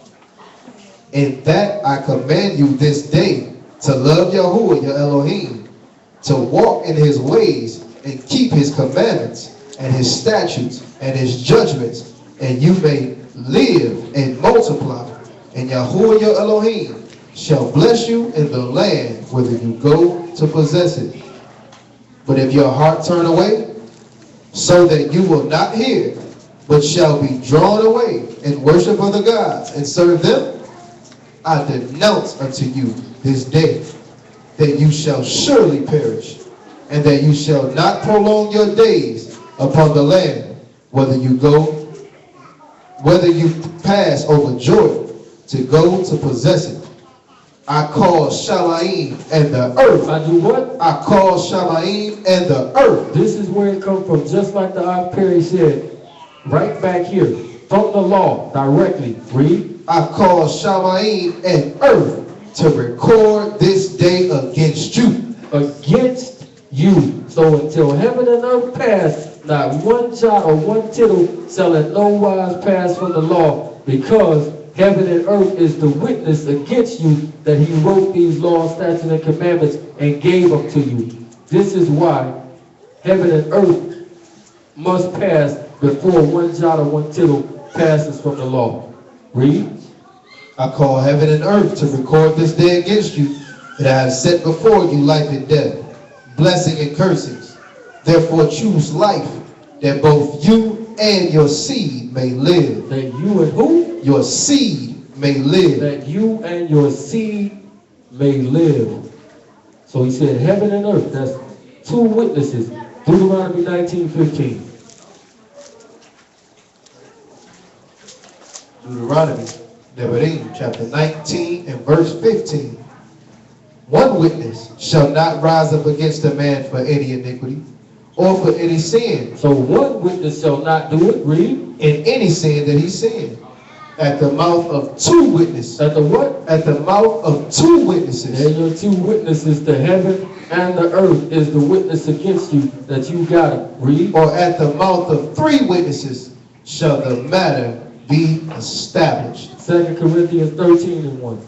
In that I command you this day to love Yahuwah, your Elohim, to walk in his ways and keep his commandments and his statutes and his judgments, and you may live and multiply. And Yahuwah, your Elohim, shall bless you in the land whither you go to possess it. But if your heart turn away, so that you will not hear, but shall be drawn away and worship other gods and serve them, I denounce unto you this day that you shall surely perish, and that you shall not prolong your days upon the land, whether you pass over Jordan to go to possess it. I call Shamaim and the earth. I do what? I call Shamaim and the earth. This is where it comes from, just like the Ak Perry said, right back here, from the law, directly. Read. I call Shamaim and earth to record this day against you. Against you. So until heaven and earth pass, not one jot or one tittle shall in no wise pass from the law, because heaven and earth is the witness against you that he wrote these laws, statutes, and commandments and gave them to you. This is why heaven and earth must pass before one jot or one tittle passes from the law. Read. I call heaven and earth to record this day against you, that I have set before you life and death, blessing and cursings. Therefore choose life, that both you and your seed may live. That you and who? Your seed may live. That you and your seed may live. So he said heaven and earth, that's two witnesses. Deuteronomy 19:15. Deuteronomy, Devarim, chapter 19 and verse 15. One witness shall not rise up against a man for any iniquity or for any sin. So one witness shall not do it. Read. In any sin that he sinned. At the mouth of two witnesses. At the what? At the mouth of two witnesses. And your two witnesses, the heaven and the earth, is the witness against you that you got it. Read. Or at the mouth of three witnesses shall the matter be established. 2 Corinthians 13 and 1.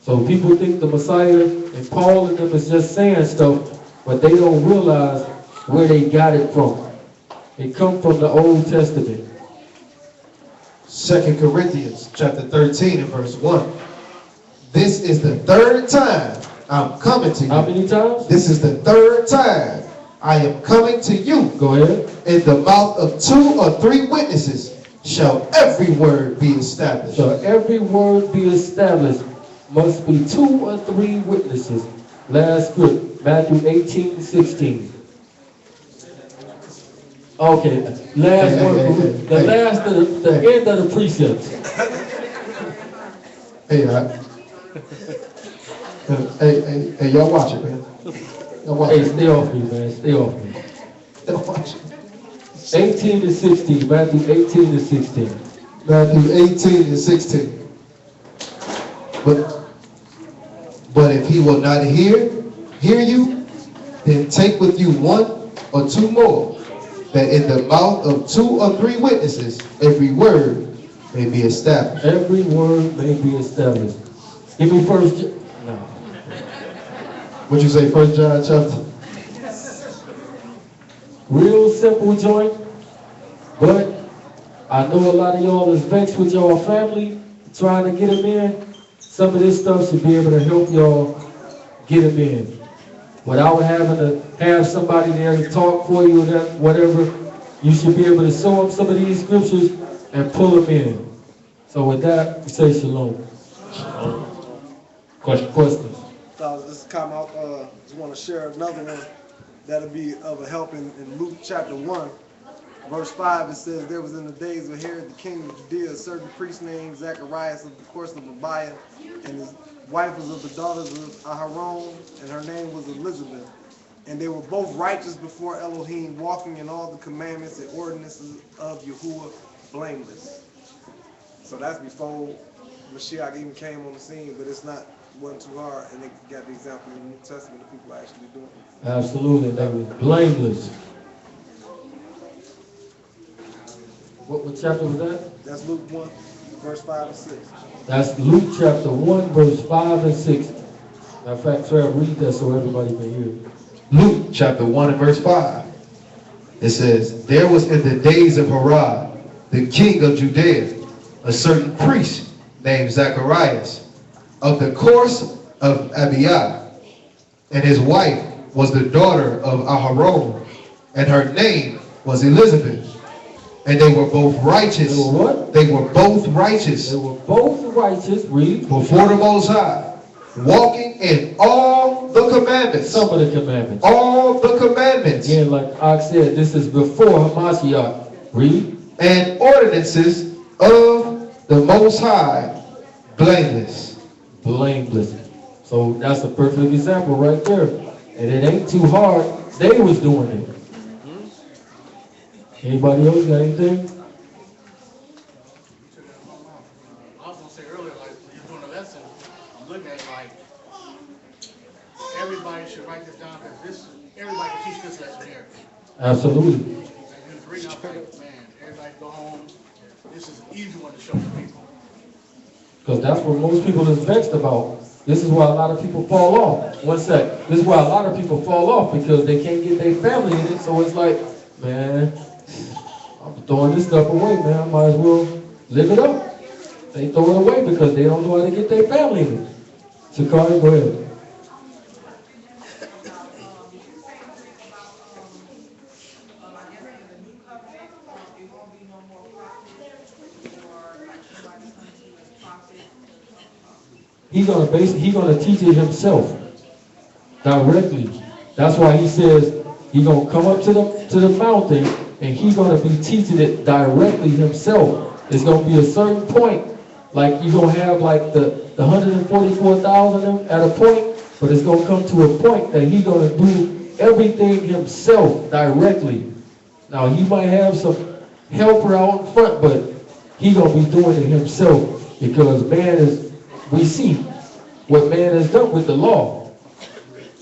So people think the Messiah and Paul and them is just saying stuff, but they don't realize where they got it from. It comes from the Old Testament. 2 Corinthians chapter 13 and verse 1. This is the third time I'm coming to you. How many times? This is the third time I am coming to you. Go ahead. In the mouth of two or three witnesses shall every word be established. So every word be established must be two or three witnesses. Last script, Matthew 18:16. Okay, last one. The last of the end of the precepts. Hey, y'all watch it, man. Y'all watch Hey, it. stay off me, man. Stay off me. Y'all watch it. 18 to 16. Matthew 18 to 16. Matthew 18 and 16. But if he will not hear you, then take with you one or two more, that in the mouth of two or three witnesses every word may be established. Every word may be established. Give me first. No. What you say, 1 John chapter? Real simple joint, but I know a lot of y'all is vexed with y'all family trying to get them in. Some of this stuff should be able to help y'all get them in. Without having to have somebody there to talk for you or whatever, you should be able to show them some of these scriptures and pull them in. So with that, we say shalom. Questions? This is come out. Just want to share another one that'll be of a help in Luke chapter 1. Verse 5, it says, there was in the days of Herod the king of Judea a certain priest named Zacharias of the course of Abiah, and his wife was of the daughters of Aharon, and her name was Elizabeth. And they were both righteous before Elohim, walking in all the commandments and ordinances of Yahuwah, blameless. So that's before Mashiach even came on the scene, but wasn't too hard, and they got the example in the New Testament of people actually doing it. Absolutely, they were blameless. What chapter was that? That's Luke 1, verse 5 and 6. That's Luke chapter 1, verse 5 and 6. Matter of fact, try to read that so everybody can hear it. Luke chapter 1 and verse 5. It says, there was in the days of Herod, the king of Judea, a certain priest named Zacharias, of the course of Abiah, and his wife was the daughter of Aharon, and her name was Elizabeth. And they were both righteous. They were what? They were both righteous. They were both righteous, read. Before the Most High, walking in all the commandments. Some of the commandments. All the commandments. Again, like I said, this is before Hamashiach. Read. And ordinances of the Most High, blameless. Blameless. So that's a perfect example right there. And it ain't too hard. They was doing it. Anybody else got anything? I was gonna say earlier, like when you're doing a lesson, I'm looking at it like everybody should write this down because everybody can teach this lesson here. Absolutely. And you was reading, I was like, man, everybody go home. This is an easy one to show the people. Because that's what most people is vexed about. This is why a lot of people fall off. One sec. This is why a lot of people fall off because they can't get their family in it. So it's like, man, I'm throwing this stuff away, man. I might as well live it up. They throw it away because they don't know how to get their family in it. Shakari, go ahead. He's gonna teach it himself directly. That's why he says he's gonna come up to the mountain and he's gonna be teaching it directly himself. It's gonna be a certain point, like you're gonna have like the 144,000 at a point, but it's gonna come to a point that he's gonna do everything himself directly. Now he might have some helper out in front, but he's gonna be doing it himself because we see what man has done with the law.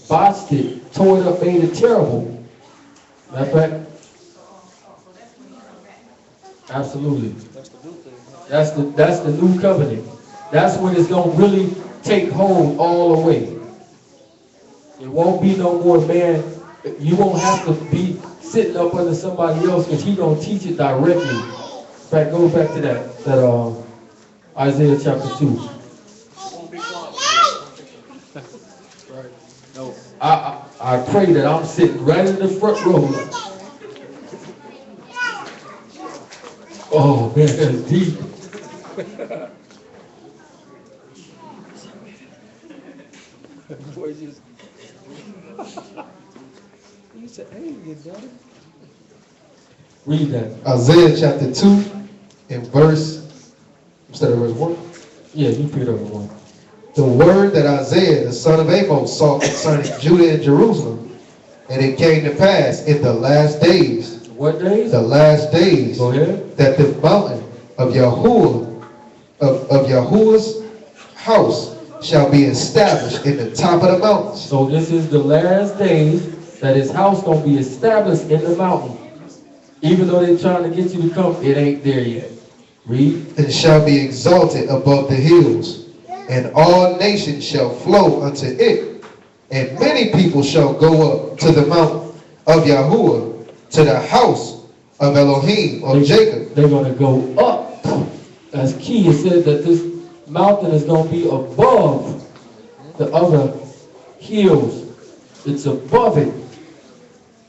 Botched it, tore it up, made it terrible. Matter of fact, absolutely. That's the new covenant. That's when it's gonna really take hold all the way. It won't be no more man. You won't have to be sitting up under somebody else because he's gonna teach it directly. In fact, go back to that Isaiah chapter 2. No, I pray that I'm sitting right in the front row. Oh man, that's deep. Boy, just you said, "Hey, you got it." Read that. Isaiah chapter 2 and verse 1. Yeah, you picked up one. The word that Isaiah, the son of Amos, saw concerning Judah and Jerusalem. And it came to pass in the last days. What days? The last days. Go ahead. That the mountain of Yahuwah, of Yahuwah's house shall be established in the top of the mountains. So this is the last days that his house gonna be established in the mountain. Even though they're trying to get you to come, it ain't there yet. Read. And shall be exalted above the hills. And all nations shall flow unto it. And many people shall go up to the mountain of Yahuwah, to the house of Elohim, of Jacob. They're going to go up. That's key. It says that this mountain is going to be above the other hills. It's above it.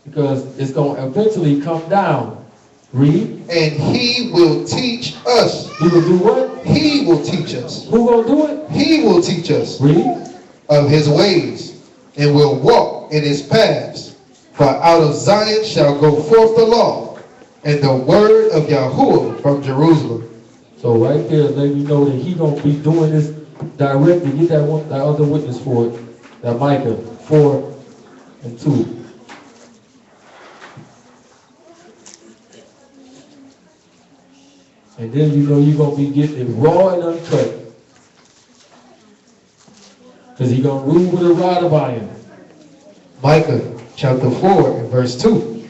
Because it's going to eventually come down. Read. And he will teach us. He will do what? He will teach us. Who gonna do it? He will teach us. Read. Of his ways, and will walk in his paths. For out of Zion shall go forth the law, and the word of Yahuwah from Jerusalem. So right there, letting you know that he gonna be doing this directly. Get that other witness for it. That Micah 4:2. And then you know you're gonna be getting it raw and uncut. Because he's gonna rule with a rod of iron. Micah chapter 4 and verse 2.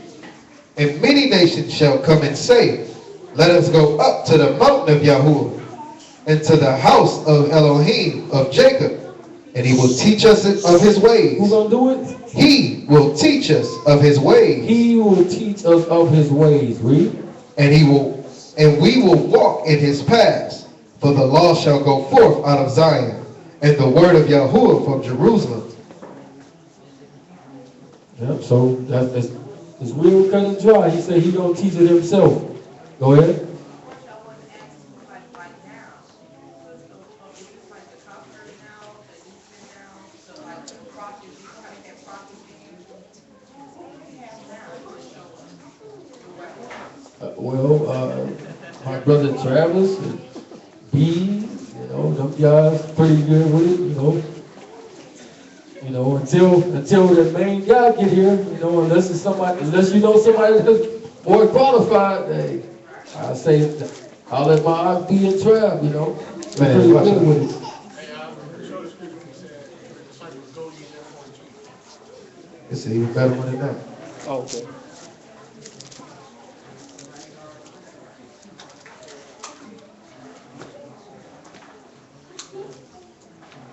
And many nations shall come and say, let us go up to the mountain of Yahuwah, and to the house of Elohim of Jacob, and he will teach us of his ways. Who's gonna do it? He will teach us of his ways. He will teach us of his ways. Read. And we will walk in his paths, for the law shall go forth out of Zion, and the word of Yahuwah from Jerusalem. Yep, so that's real cut and dry. He said he's gonna teach it himself. Go ahead. My brother Travis, B, you know, them guys pretty good with it, until the main guy get here, unless you know somebody that's more qualified, hey, I'll let my eye be in Trav, Man, pretty watch good out. with it. Show the scripture when he said, the disciples go ye therefore and teach. It's an even better one than that. Oh, okay.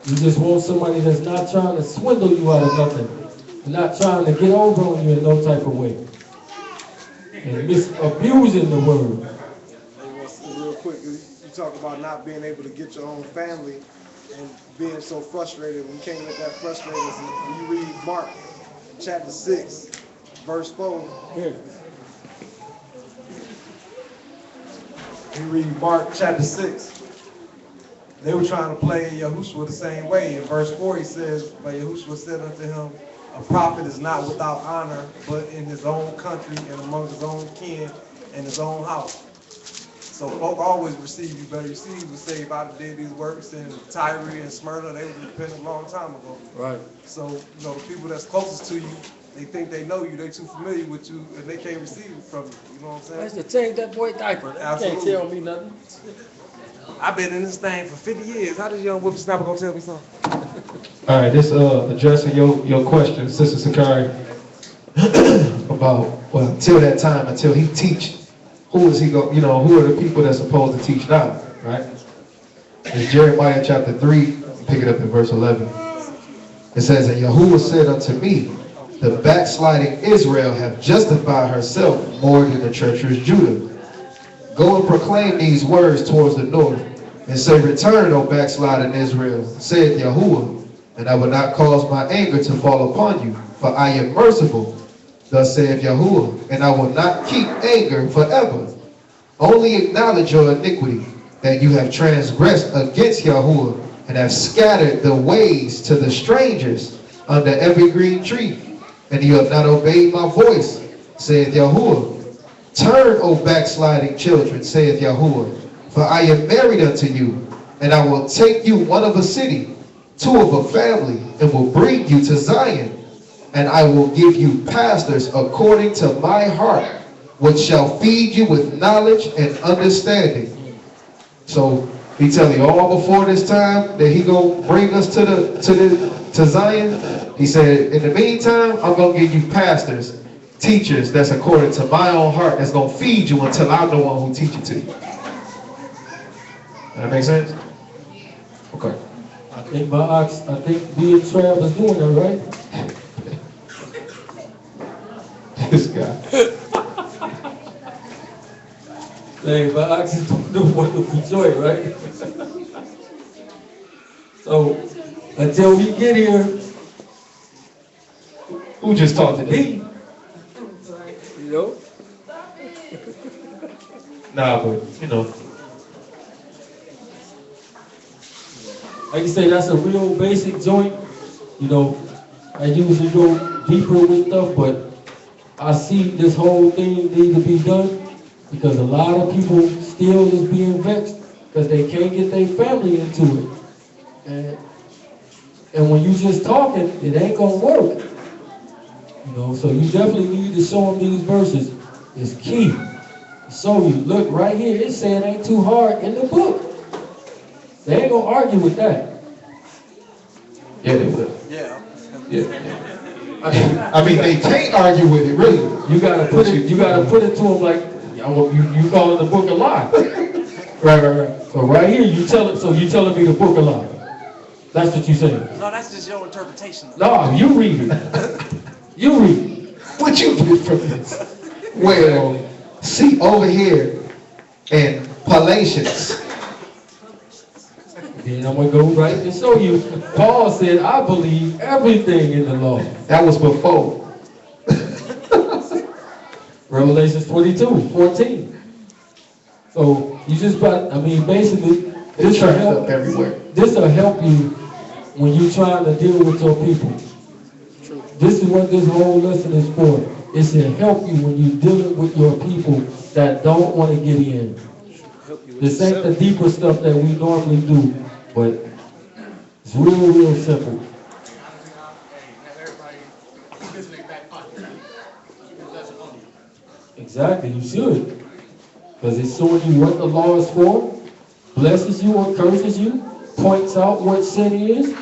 You just want somebody that's not trying to swindle you out of nothing. Not trying to get over on you in no type of way. And abusing the word. Real quick, you talk about not being able to get your own family and being so frustrated. We can't let that frustrate us. When you read Mark chapter 6, verse 4. Here. You read Mark chapter 6. They were trying to play Yahushua the same way. In verse 4 he says, but Yahushua said unto him, a prophet is not without honor, but in his own country and among his own kin and his own house. So folk always receive you better. You see, he was saved out of did these works in Tyre and Smyrna. They were repentant a long time ago. Right. So, the people that's closest to you, they think they know you, they too familiar with you, and they can't receive it from you. You know what I'm saying? That's to change that boy diaper. Absolutely. Can't tell me nothing. I've been in this thing for 50 years. How does young whippersnapper gonna tell me something? All right, this addressing your question, Sister Sakari, About, until that time, until he teach, who is he going, who are the people that's supposed to teach now, right? It's Jeremiah chapter 3, pick it up in verse 11. It says, and Yahuwah said unto me, the backsliding Israel have justified herself more than the treacherous Judah. Go and proclaim these words towards the north, and say, return, O backsliding Israel, saith Yahuwah, and I will not cause my anger to fall upon you, for I am merciful, thus saith Yahuwah, and I will not keep anger forever. Only acknowledge your iniquity, that you have transgressed against Yahuwah, and have scattered the ways to the strangers under every green tree, and you have not obeyed my voice, saith Yahuwah. Turn, O backsliding children, saith Yahuwah, for I am married unto you, and I will take you one of a city, two of a family, and will bring you to Zion, and I will give you pastors according to my heart, which shall feed you with knowledge and understanding. So he tell you all before this time that he gonna bring us to Zion. He said, in the meantime, I'm gonna give you pastors, teachers that's according to my own heart, that's gonna feed you until I'm the one who teach it to you. That make sense? Okay. I think me and Trav is doing that, right? This guy. Hey, my ox is doing the wonderful joy, right? So, until we get here, who just talked to me? you know? Nah, but Like you say, that's a real basic joint. I usually go deeper with stuff, but I see this whole thing need to be done. Because a lot of people still is being vexed because they can't get their family into it. And when you just talking, it ain't gonna work. You know, so you definitely need to show them these verses. It's key. So you look right here, it said it ain't too hard in the book. They ain't gonna argue with that. Yeah, they will. Yeah. I mean, they can't argue with it, really. You gotta put it to them like, you calling the book a lie. Right. So right here, you telling me the book a lie. That's what you saying. No, that's just your interpretation. No, you read it. You read it. What you get from this? Well, see over here in Galatians. Then I'm gonna go right and show you. Paul said, I believe everything in the law. That was before. Revelation 22:14. So you just basically, this will help everywhere. This will help you when you're trying to deal with your people. This is what this whole lesson is for. It's to help you when you're dealing with your people that don't want to get in. This ain't the deeper stuff that we normally do, but it's real simple. Have everybody keep this in their back pocket. Keep this lesson on you. Exactly, you should. Because it's showing you what the law is for, blesses you or curses you, points out what sin is,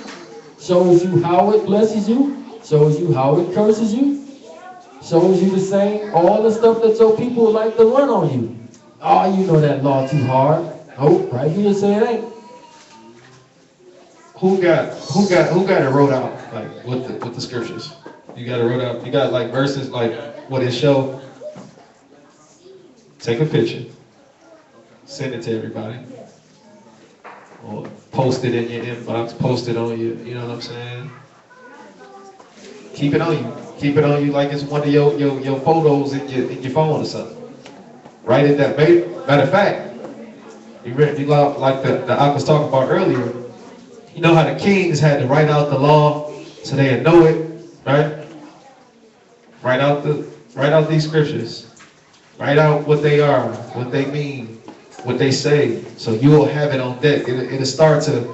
shows you how it blesses you, shows you how it curses you, shows you the same, all the stuff that your people like to run on you. Oh, you know that law too hard. Oh, right here say it ain't. Who got it wrote out like with the scriptures? You got it wrote out. You got like verses like what it show. Take a picture, send it to everybody, or post it in your inbox, post it on you. You know what I'm saying? Keep it on you. Keep it on you like it's one of your photos in your phone or something. Write it down. Matter of fact, you like the I was talking about earlier. You know how the kings had to write out the law so they'd know it, right? Write out these scriptures. Write out what they are, what they mean, what they say, so you'll have it on deck. It'll start to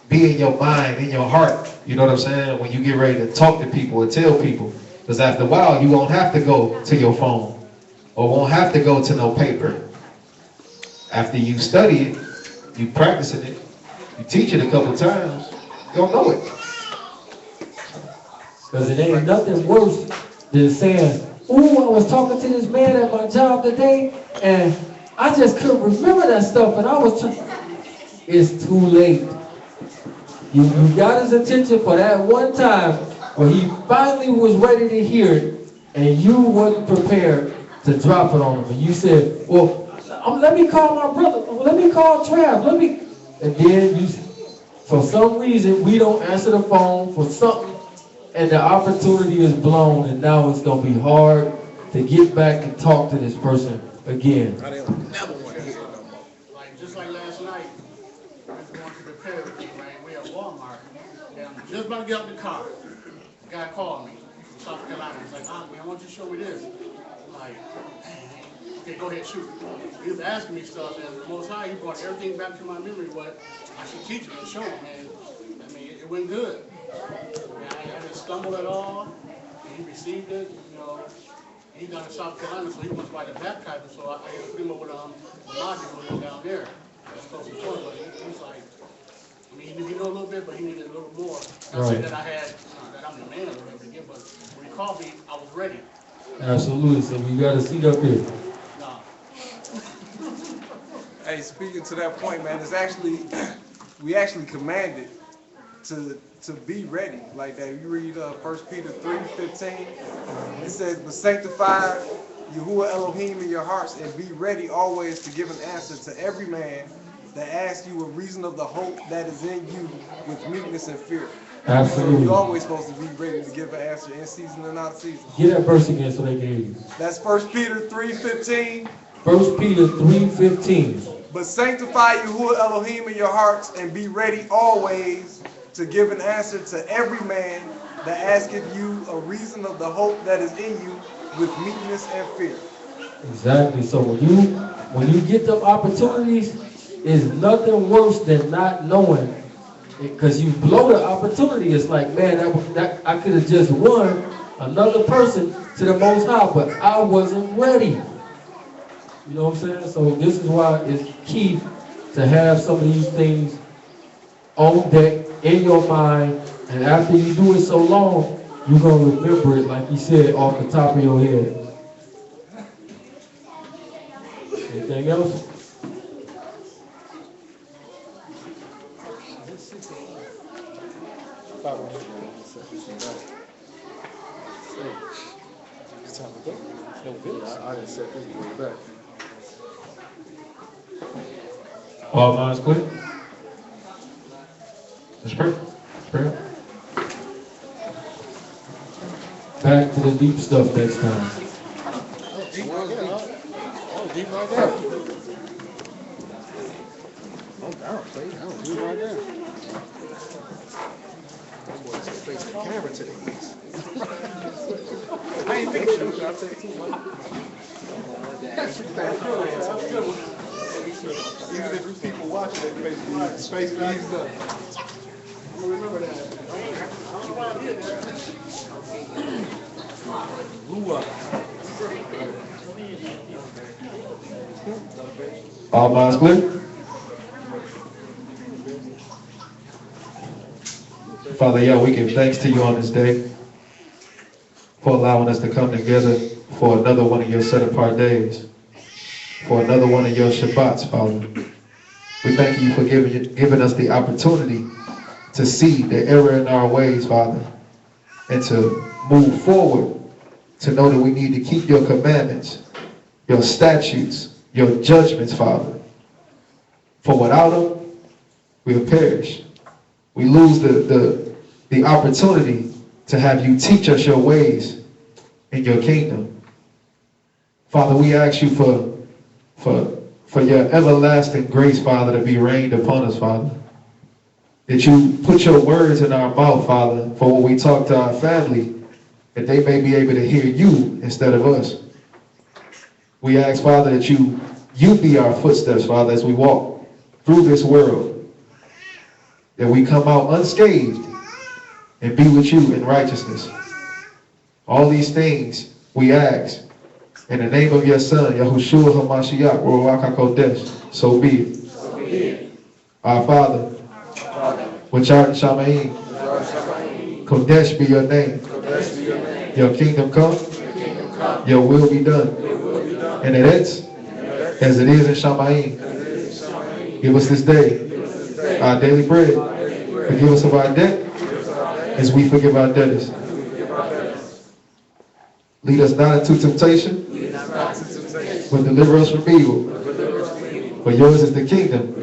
be in your mind, in your heart. You know what I'm saying? When you get ready to talk to people and tell people. Because after a while, you won't have to go to your phone or won't have to go to no paper. After you study it, you practicing it, you teach it a couple times, you'll know it. Because it ain't nothing worse than saying, ooh, I was talking to this man at my job today, and I just couldn't remember that stuff, and I was trying. It's too late. You got his attention for that one time where he finally was ready to hear it, and you wasn't prepared to drop it on him. And you said, well, let me call my brother, let me call Trav, and then you, for some reason, we don't answer the phone for something, and the opportunity is blown, and now it's going to be hard to get back and talk to this person again. I didn't never want to hear it no more. Like, just like last night, I was going to prepare everything, right? We at Walmart, and I'm just about to get out the car. The guy called me from South Carolina. He's like, man, I want you to show me this. I'm like, okay, go ahead, shoot. He was asking me stuff, and the Most High, he brought everything back to my memory, what I should teach him and show him, and I mean, it went good. I didn't stumble at all. He received it, you know. He's down in South Carolina, so he wants to baptize him, so I put him over to module down there. That's close to point, but he's like, I mean, he knew a little bit, but he needed a little more. Not saying that I had, that I'm the man or whatever again, but when he called me, I was ready. Absolutely, so we got a seat up here. Nah. Hey, speaking to that point, man, it's actually, we actually commanded to be ready like that. You read 1 Peter 3:15, it says, but sanctify Yahuwah Elohim in your hearts and be ready always to give an answer to every man that asks you a reason of the hope that is in you with meekness and fear. Absolutely. So you're always supposed to be ready to give an answer in season and out of season. Get that verse again so they can hear you. That's 1 Peter 3:15. 1 Peter 3:15. But sanctify Yahuwah Elohim in your hearts and be ready always to give an answer to every man that asketh you a reason of the hope that is in you with meekness and fear. Exactly. So when you get them opportunities, it's nothing worse than not knowing. Because you blow the opportunity. It's like, man, that I could have just won another person to the Most High, but I wasn't ready. You know what I'm saying? So this is why it's key to have some of these things on deck in your mind, and after you do it so long, you're gonna remember it, like you said, off the top of your head. Anything else? I didn't set this way back. All minds clear? Let's pray. Let's pray. Back to the deep stuff next time. Deep right there, huh? Oh, deep right there. Oh, down, play down, deep right there. That boy just facing the camera today. I ain't thinking you. I'll take two, man. Even if people watching it, basically, space eased up. I'm gonna remember that. Blew up. All minds clear? Father, yeah, we give thanks to you on this day for allowing us to come together for another one of your set-apart days, for another one of your Shabbats, Father. We thank you for giving us the opportunity to see the error in our ways, Father, and to move forward, to know that we need to keep your commandments, your statutes, your judgments, Father. For without them, we'll perish. We lose the opportunity to have you teach us your ways in your kingdom. Father, we ask you for your everlasting grace, Father, to be rained upon us, Father. That you put your words in our mouth, Father, for when we talk to our family, that they may be able to hear you instead of us. We ask, Father, that you be our footsteps, Father, as we walk through this world, that we come out unscathed and be with you in righteousness. All these things we ask in the name of your Son, Yahushua HaMashiach, Ruach HaKodesh, so be it. Our Father, which art in Shamayim, Kodesh be your name. Your kingdom come, your will be done. And it is as it is in Shamayim. Give us this day our daily bread. Forgive us of our debt as we forgive our debtors. Lead us not into temptation, but deliver us from evil. For yours is the kingdom,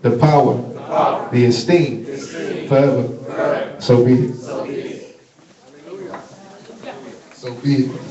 the power, the esteem, forever. So be it. So be it.